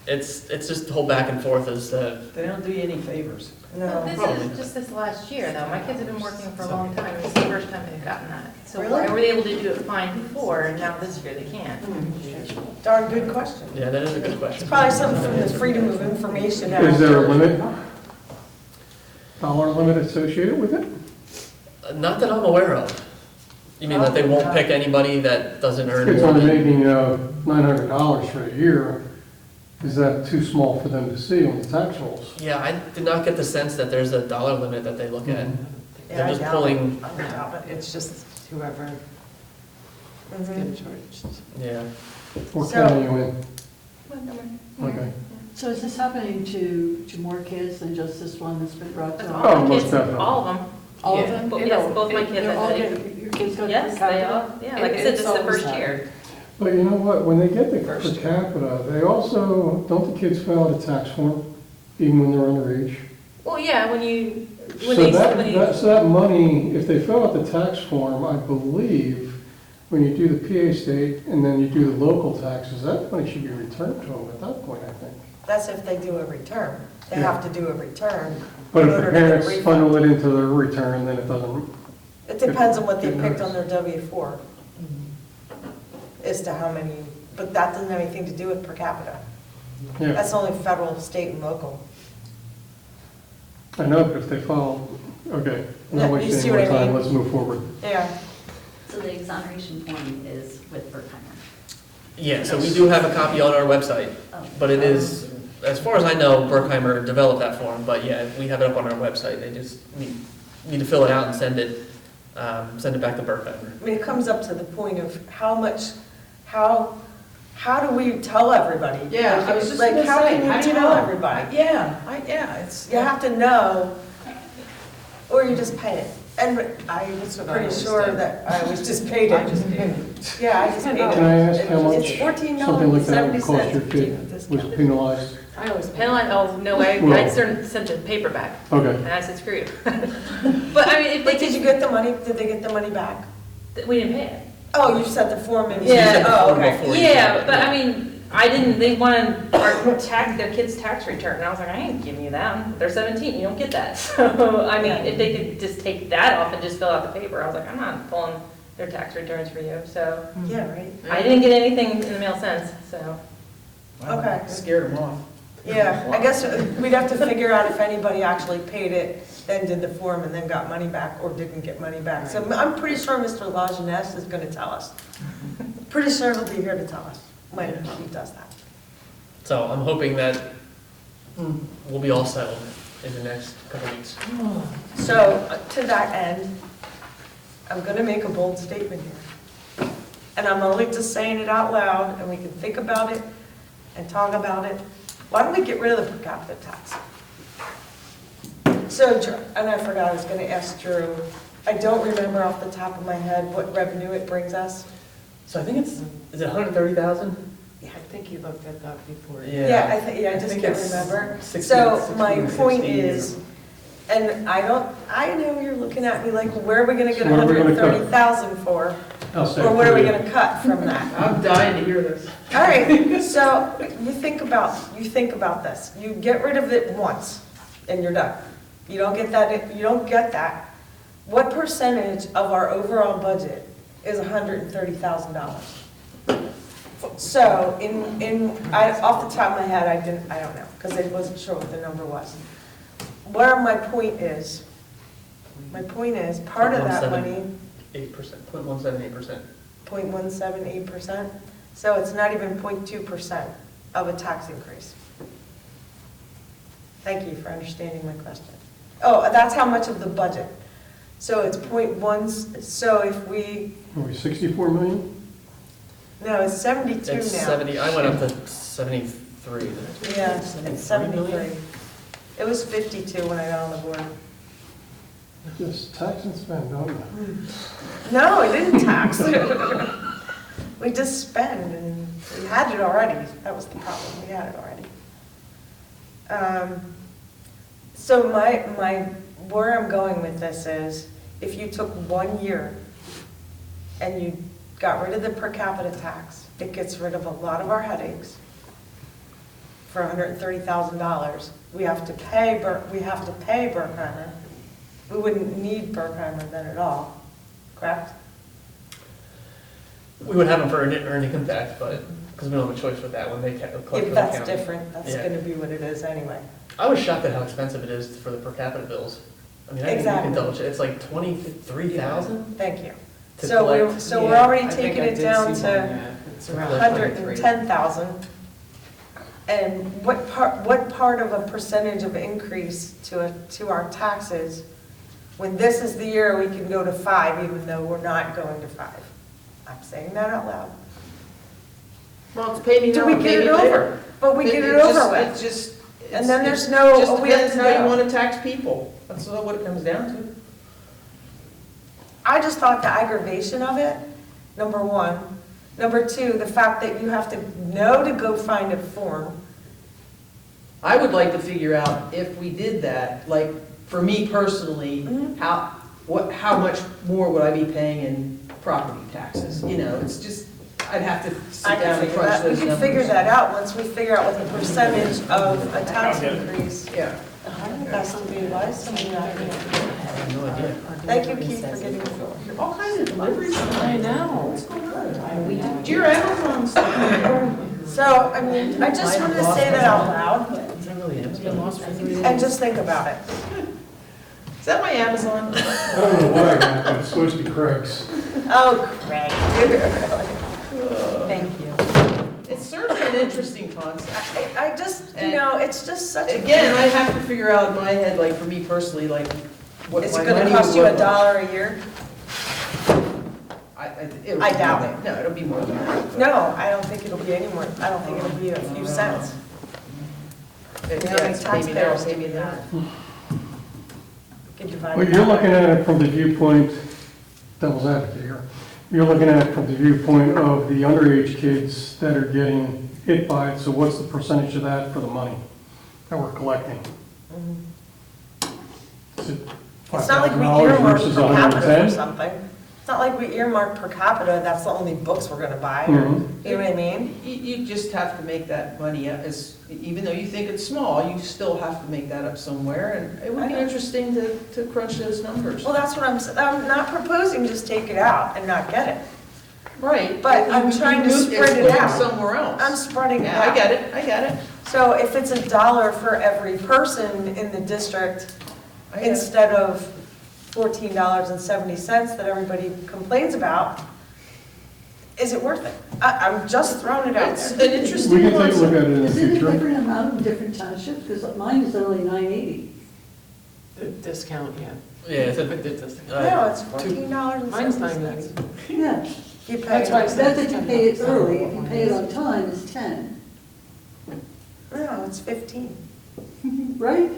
it's just the whole back and forth as to, They don't do you any favors. No. This is just this last year, though. My kids have been working for a long time, and it's the first time they've gotten that. So Really? why were they able to do it fine before, and now this year they can't? Darn good question. yeah, that is a good It's question. probably something from the Freedom of Information Act. Is there a limit? Dollar limit associated with it? Not that I'm aware of. You mean that they won't pick anybody that doesn't earn It's more only than? making $900 for a year. Is that too small for them to see on the tax rolls? Yeah, I did not get the sense that there's a dollar limit that they look at. Yeah, They're I just doubt pulling, I doubt it. It's just whoever Mhm. getting charged. yeah. What So- county are you in? Okay. So is this happening to more kids than just this one that's been brought to? All Oh, my most kids, definitely. all of them. All of Yeah. them? Bo- yes, both my kids They're are all ready. getting- Your kids got Yes, per they capita? all, yeah, like I said, this is the first year. But you know what, when they get the per First. capita, they also, don't the kids fill out a tax form, even when they're underage? Well, yeah, when you, So when they, so that money, if they fill out the tax form, I believe, when you do the PA state and then you do the local taxes, that money should be returned to them at that point, I think. That's if they do a return. They Yeah. have to do a return. But in if order the to get a parents refund. funnel it into their return, then it doesn't, It depends on what they picked on their W-4 as to how many, but that doesn't have anything to do with per capita. yeah. That's only federal, state, and local. I know, but if they file, okay, Yeah, not you wasting see any more what I time, mean? let's move forward. Yeah. So the exoneration form is with Berkheimer. Yeah, so we do have a copy on our website, Oh. but it is, as far as I know, Berkheimer developed that form, but yeah, we have it up on our website. They just need to fill it out and send it back to Berkheimer. I mean, it comes up to the point of how do we tell everybody? Yeah, Like, I was just like, gonna how say, can how you do you tell know? everybody? Yeah, it's. You have to know, or you just pay it. And I was pretty always sure did. that I was just paid it. I just paid it. Yeah, I just paid it. Can I ask how much It's $14.70. something like that would cost your kid was penalized? I was penalized, oh, no way, Well- I sent the paper back, Okay, and I said, screw you. But I mean, if But they did you get the money? Did they get the money back? we didn't pay it. Oh, you sent the form in? You sent the Oh, form okay. before you Yeah, sent it. but I mean, they wanted their kid's tax return, and I was like, I ain't giving you that. They're 17, you don't get that. So, I mean, if they could just take that off and just fill out the paper, I was like, I'm not pulling their tax returns for you, so. Yeah, right. I didn't get anything in the mail since, so. Okay. Scared them off. Yeah, I guess we'd have to figure out if anybody actually paid it, then did the form and then got money back or didn't get money back. So I'm pretty sure Mr. Lajeunesse is going to tell us. Pretty sure he'll be here to tell us when he does that. So I'm hoping that we'll be all settled in the next couple weeks. So to that end, I'm going to make a bold statement here. And I'm only just saying it out loud, and we can think about it and talk about it. Why don't we get rid of the per capita tax? So, and I forgot, I was going to ask Drew, I don't remember off the top of my head what revenue it brings us. So I think is it 130,000? I think you looked at that before. Yeah, I just think can't it's remember. 16, So my 16, point 16. is, and I know you're looking at me like, where are we gonna get So what are we gonna cut? 130,000 for? I'll say Or what are we for you. gonna cut from that? I'm dying to hear this. All right, so you think about this. You get rid of it once and you're done. You don't get that. What percentage of our overall budget is $130,000? So off the top of my head, I don't know, because I wasn't sure what the number was. Where my point is, My point is, part of that money, 8%, 0.178%. 0.178%, so it's not even 0.2% of a tax increase. Thank you for understanding my question. Oh, that's how much of the budget. So it's 0.1, so if we, Are we 64 million? no, it's 72 now. It's 70, I went up to 73. Yeah, it's 73. It was 52 when I got on the board. Just tax and spend, don't we? No, it didn't tax. We just spend, and we had it already. That was the problem, we had it already. So where I'm going with this is, if you took 1 year and you got rid of the per capita tax, it gets rid of a lot of our headaches. For $130,000, we have to pay Berkheimer. We wouldn't need Berkheimer then at all, correct? We would have them for earned income tax, but, because we don't have a choice with that when they collect for the If that's county. different, that's Yeah. gonna be what it is anyway. I was shocked at how expensive it is for the per capita bills. I mean, I think you Exactly. can double check, it's like 23,000 Thank you. to So we're, collect. so we're Yeah, already I think taking I it did down see to one, yeah. It's around 110,000. And what part of a percentage of increase to our taxes, when this is the year we can go to 5, even though we're not going to 5? I'm saying that out loud. Well, it's pay me Do now we or pay get me it later. over? But we get it just- over It with. just. And then it's- there's no, Just we have depends to how you know. want to tax people. That's what it comes down to. I just thought the aggravation of it, number one. Number two, the fact that you have to know to go find a form. I would like to figure out if we did that, like, for me personally, Mhm. how much more would I be paying in property taxes? You know, it's just, I'd have to I sit can down and figure crunch that, we those can numbers. figure that out once we figure out what the percentage of a tax increase. Yeah. Has to be, why is somebody not here? I have no idea. Thank you, Keith, for getting the floor. All kinds of deliveries. I know. What's going on? Do your Amazon stuff. So, I mean, I just wanted to say that out loud Is that really Amazon? and just think about it. Is that my Amazon? I don't know what I got, but it's supposed to be Craig's. Oh, Craig. Thank you. It's certainly an interesting concept. I just, it's just such a. Again, I have to figure out in my head, like, for me personally, like, what Is my it money gonna would cost you look like. $1 a year? It'll I be doubt more it. than- No, it'll be more than that. No, I don't think it'll be any more, I don't think it'll be a few cents. It's How many maybe there, taxpayers maybe do there. that? Could divide Well, it you're that looking way. at it from the viewpoint, devil's advocate here. You're looking at it from the viewpoint of the underage kids that are getting hit by it, so what's the percentage of that for the money that we're collecting? Is it It's not like we $5,000 earmark versus per capita for 110? something. It's not like we earmark per capita, that's the only books we're gonna buy, or, Mhm. you know what I mean? You just have to make that money up, even though you think it's small, you still have to make that up somewhere, and it would be I know. interesting to crunch those numbers. Well, that's what I'm not proposing just take it out and not get it. Right. But I'm You trying to move- spread it it's going out. somewhere else. I'm spreading it Yeah, out. I get it, I get it. So if it's $1 for every person in the district, I get it. instead of $14.70 that everybody complains about, is it worth it? I'm just throwing it out It's there. an We interesting can take a look concept. at it in the Is it a future. different amount in different townships? Because mine is only $9.80. The discount, yeah. Yeah, it's a, No, it's $14.70. Mine's $9.90. Yeah, You pay. That's why I said- that's if you pay it early. If you pay it on time, it's 10, No, it's 15. right?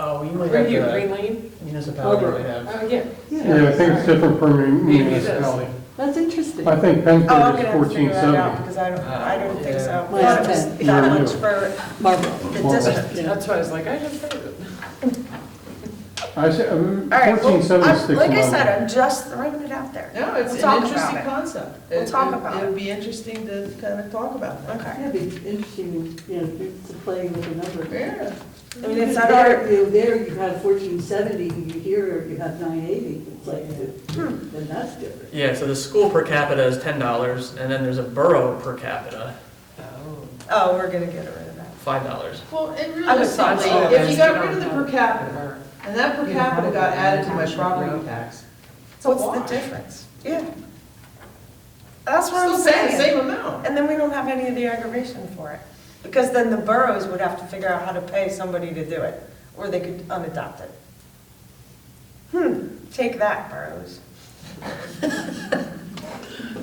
oh, you might Where have you, the Green Lane? municipality might have. Oh, yeah. Yeah, I think it's different per Maybe it is. municipality. That's interesting. I think Oh, I'm Penfield gonna is have to figure that out 1470. because I don't think so. I Mine's thought it was 10. that Yeah, much you. for Marble. the Marble. district. That's why I was like, I just heard it. I say, All right, well, 1470 sticks like I in said, my I'm just throwing it out there. No, it's We'll talk an about interesting it. concept. We'll talk about It it. would be interesting to kind of talk about that. Okay. Yeah, it'd be interesting, to play with the number. Yeah. I mean, it's not There, our, there you have 1470, and here you have 980. It's like, then that's different. Yeah, so the school per capita is $10, and then there's a borough per capita, oh, we're gonna get rid of that. $5. Well, and I would thought realistically, so. if you got rid of the per capita, And that per capita got added to my property tax. So What's why? the difference? Yeah. That's what I'm Still paying the saying. same amount. And then we don't have any of the aggravation for it. Because then the boroughs would have to figure out how to pay somebody to do it, or they could unadopt it. Take that, boroughs.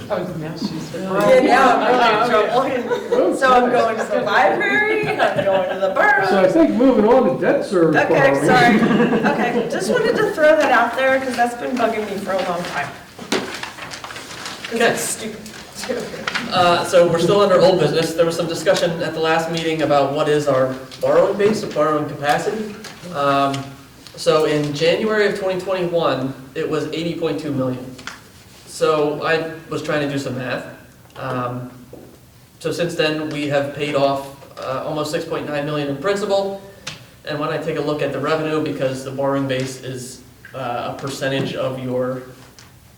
Oh, now she's. Yeah, now I'm really in trouble. So I'm going to the library, I'm going to the borough. So I think moving on to debt service Okay, borrowing. sorry. Okay, just wanted to throw that out there because that's been bugging me for a long time. Because Okay. it's stupid. So we're still under old business. There was some discussion at the last meeting about what is our borrowing base, or borrowing capacity. So in January of 2021, it was 80.2 million. So I was trying to do some math. So since then, we have paid off almost 6.9 million in principal. And when I take a look at the revenue, because the borrowing base is a percentage of your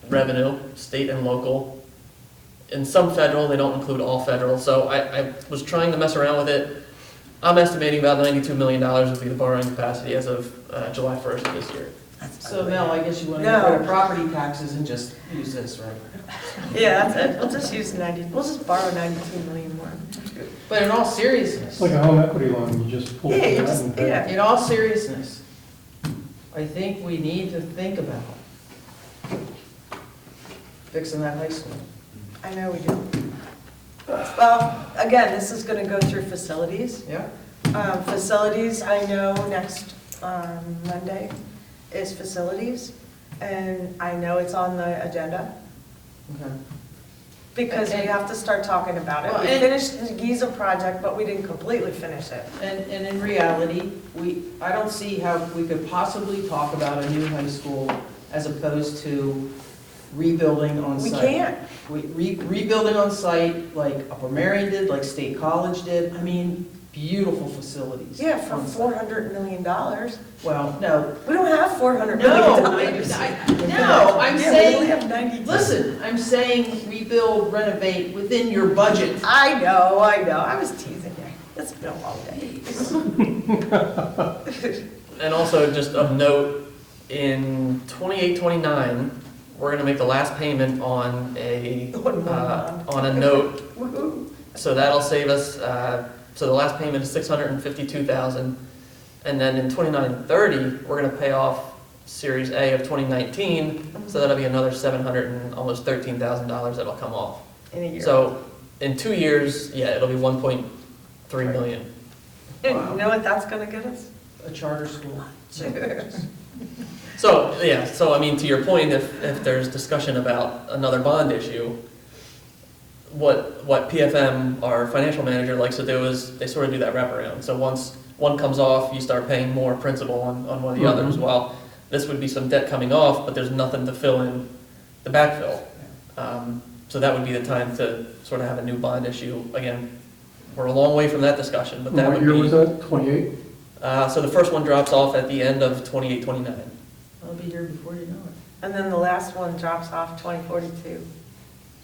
revenue, state and local. In some federal, they don't include all federal, so I was trying to mess around with it. I'm estimating about $92 million would be the borrowing capacity as of July 1st of this year. So Mel, I guess you want to No. get rid of property taxes and just use this, right? Yeah, that's it. We'll just use we'll just borrow 92 million more. But in all It's seriousnness, like a home equity loan, you just pull Yeah, it you out just, and pay. yeah. in all seriousness, I think we need to think about fixing that high school. I know we do. Well, again, this is gonna go through facilities. Yeah? Facilities, I know next Monday is facilities, and I know it's on the agenda, Okay. because we have to start talking about it. Well, We and- finished the Giza project, but we didn't completely finish it. And in reality, I don't see how we could possibly talk about a new high school as opposed to rebuilding on We site. can't. Rebuilding on site, like Upper Marion did, like State College did, I mean, beautiful facilities. Yeah, for on site. $400 million. Well, no, We don't have $400 no, million. no, I'm Yeah, we only saying, have 92. listen, I'm saying rebuild, renovate within your budget. I know, I was teasing you. It's been a long day. And also, just of note, in 28, 29, we're gonna make the last payment on on a note. Woohoo. So that'll save us, so the last payment is 652,000. And then in 29, 30, we're gonna pay off Series A of 2019, so that'll be another $700 and almost $13,000 that'll come off. In a year. So in 2 years, yeah, it'll be 1.3 million. And you know what that's gonna get us? A charter school. So, yeah, so I mean, to your point, if there's discussion about another bond issue, what PFM, our financial manager, likes to do is they sort of do that wraparound. So once one comes off, you start paying more principal on one of the others. Well, this would be some debt coming off, but there's nothing to fill in the backfill. So that would be the time to sort of have a new bond issue. Again, we're a long way from that discussion, but that What would year was be, that, 28? so the first one drops off at the end of 28, 29. I'll be here before you know it. And then the last one drops off 2042.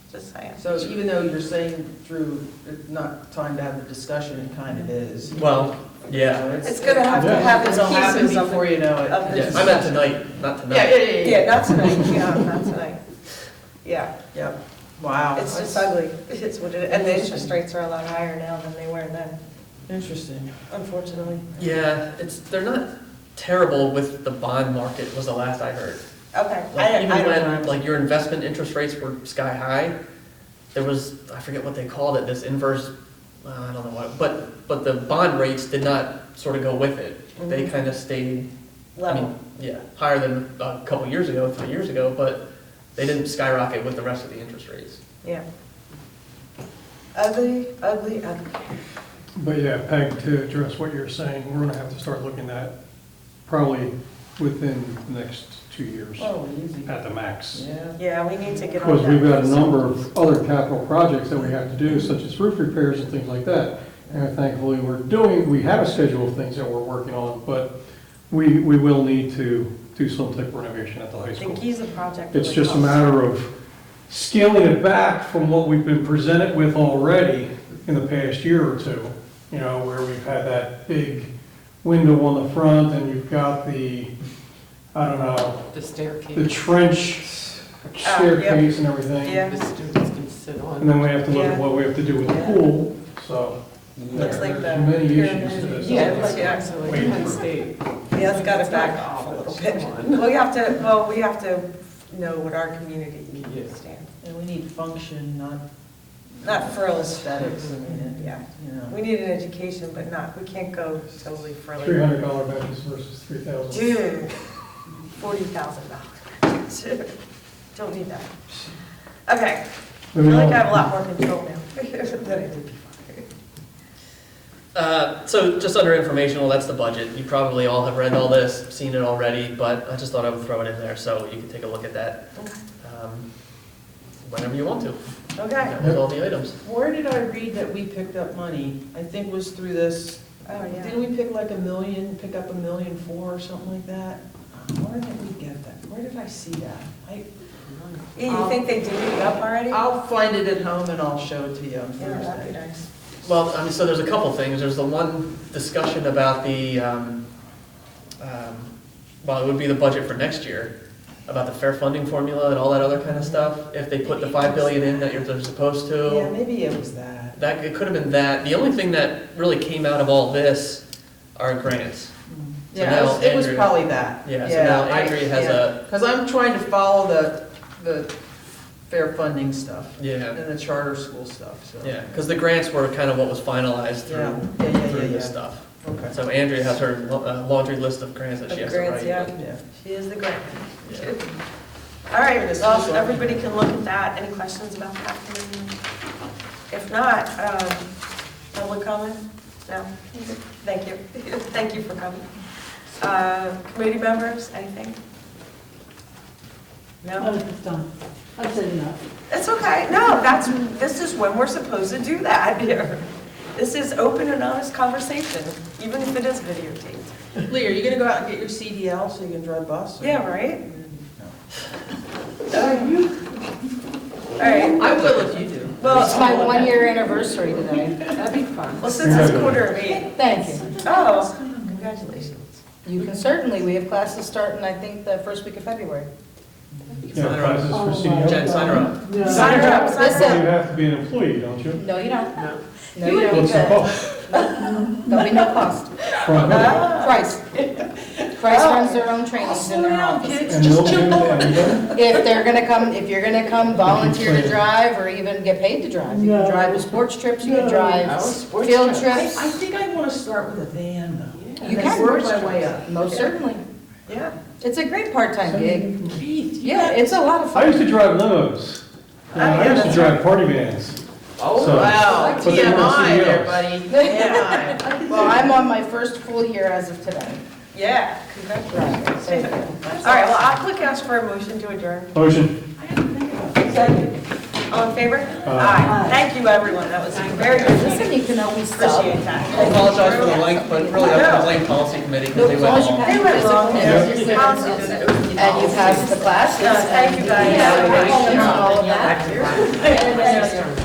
Just saying. So even though you're saying through, it's not time to have the discussion, it kind of is. Well, yeah. So It's gonna have to have its It'll happen pieces of before you know it. of the Yeah, I meant tonight, not tonight. Yeah, not tonight, yeah, not tonight. Yeah, Yeah, wow. it's just that's ugly. It's what it, and the interest rates are a lot higher now than they were then, Interesting. unfortunately. Yeah, they're not terrible with the bond market, was the last I heard. Okay. Like, even I don't when, know. like, your investment interest rates were sky high, there was, I forget what they called it, this inverse, I don't know what, but the bond rates did not sort of go with it. They kind of stayed, I Level. mean, yeah, higher than a couple years ago, 3 years ago, but they didn't skyrocket with the rest of the interest rates. Yeah. Ugly, ugly, ugly. But yeah, Peg, to address what you're saying, we're gonna have to start looking at probably within the next 2 years Oh, easy. at the max. Yeah. Yeah, we need to get on Because that. we've got a number of other capital projects that we have to do, such as roof repairs and things like that. And thankfully, we have a schedule of things that we're working on, but we will need to do some type of renovation at the high The school. Giza project. It's really just a helps. matter of scaling it back from what we've been presented with already in the past year or two, you know, where we've had that big window on the front, and you've got the, I don't know, The staircase. the trench staircase and everything. Yeah. The students can sit on. And then we have to look Yeah. at what we have to do with the pool, so Looks like there's the many pyramid. issues to this. Yeah. So like Penn State. Yeah, it's gotta back off a little bit. Well, we have to know what our community Yeah. stands. And we need function, Not frills. aesthetics, I mean, Yeah. you know. We need an education, but we can't go totally frilly. $300 benches versus $3,000. Dude, $40,000. Don't need that. Okay, I feel Moving like on. I have a lot more control now than I did before. So just under informational, that's the budget. You probably all have read all this, seen it already, but I just thought I would throw it in there so you can take a look at that whenever you want to. Okay. With all the items. Where did I read that we picked up money? I think was through this, Oh, yeah. didn't we pick like pick up $1.4 million or something like that? Where did we get that? Where did I see that? You think they divvied it up already? I'll find it at home and I'll show it to you on Yeah, that'd be Thursday. nice. Well, I mean, so there's a couple things. There's the one discussion about the, well, it would be the budget for next year, about the fair funding formula and all that other kind of stuff. If they put the $5 billion in that they're supposed to. Yeah, maybe it was that. That, it could have been that. The only thing that really came out of all this are grants. So Yeah, now it was Andrea- probably that. Yeah, so now Andrea has a, Because I'm trying to follow the fair funding stuff yeah, and the charter school stuff, so. yeah, because the grants were kind of what was finalized Yeah, through, yeah, through yeah, this yeah. stuff. Okay. So Andrea has her laundry list of grants that she has to Grants, write. yeah. Yeah. She is the grant. Yeah. All right, This well, is- everybody can look at that. Any questions about that? If not, public comment? No? Thank you. Thank you for coming. Committee members, anything? Oh, No? it's done. I've said enough. It's okay. No, this is when we're supposed to do that here. This is open and honest conversation, even if it is videotaped. Lee, are you gonna go out and get your CDL so you can drive bus? or- Yeah, right? No. All right. I will if you do. Well, It's my 1-year anniversary today. That'd be fun. well, since it's 7:45. Thank you. Oh, congratulations. You can certainly, we have classes starting, I think, the first week of February. Yeah, classes for CDL. Jen, sign her up. No. Sign her up, sign her Listen. You have to be an employee, don't you? No, you don't. No. No, you don't. What's the cost? There'll be no cost. From who? Price. Price runs their own trainings in their office. And they'll do that, If they're gonna come, if you're gonna come volunteer to drive or even get paid to drive, you can No. drive to sports trips, you can No. drive field I trips. think I wanna start with a van though. You And then can. work my way up. Most certainly. Yeah. It's a great part-time gig. Keith, Yeah, it's a lot of I fun. used to drive limos. I used to drive party vans. Oh, So- wow, But they weren't TMI there, CDLs. buddy, TMI. Well, I'm on my first full year as of today. Yeah, congratulations. Right, thank you. All right, well, I'll quick ask for a motion to adjourn. Motion. Second. All in favor? Aye. Thank you, everyone, that was very good. Listen, you can always sub. Appreciate that. I apologize for the length, but really I have to blame policy committee because they As long went as you long. pass They went physical long, and yeah. citizens, and you pass the classes. Thank you, guys. and Yeah. all of that.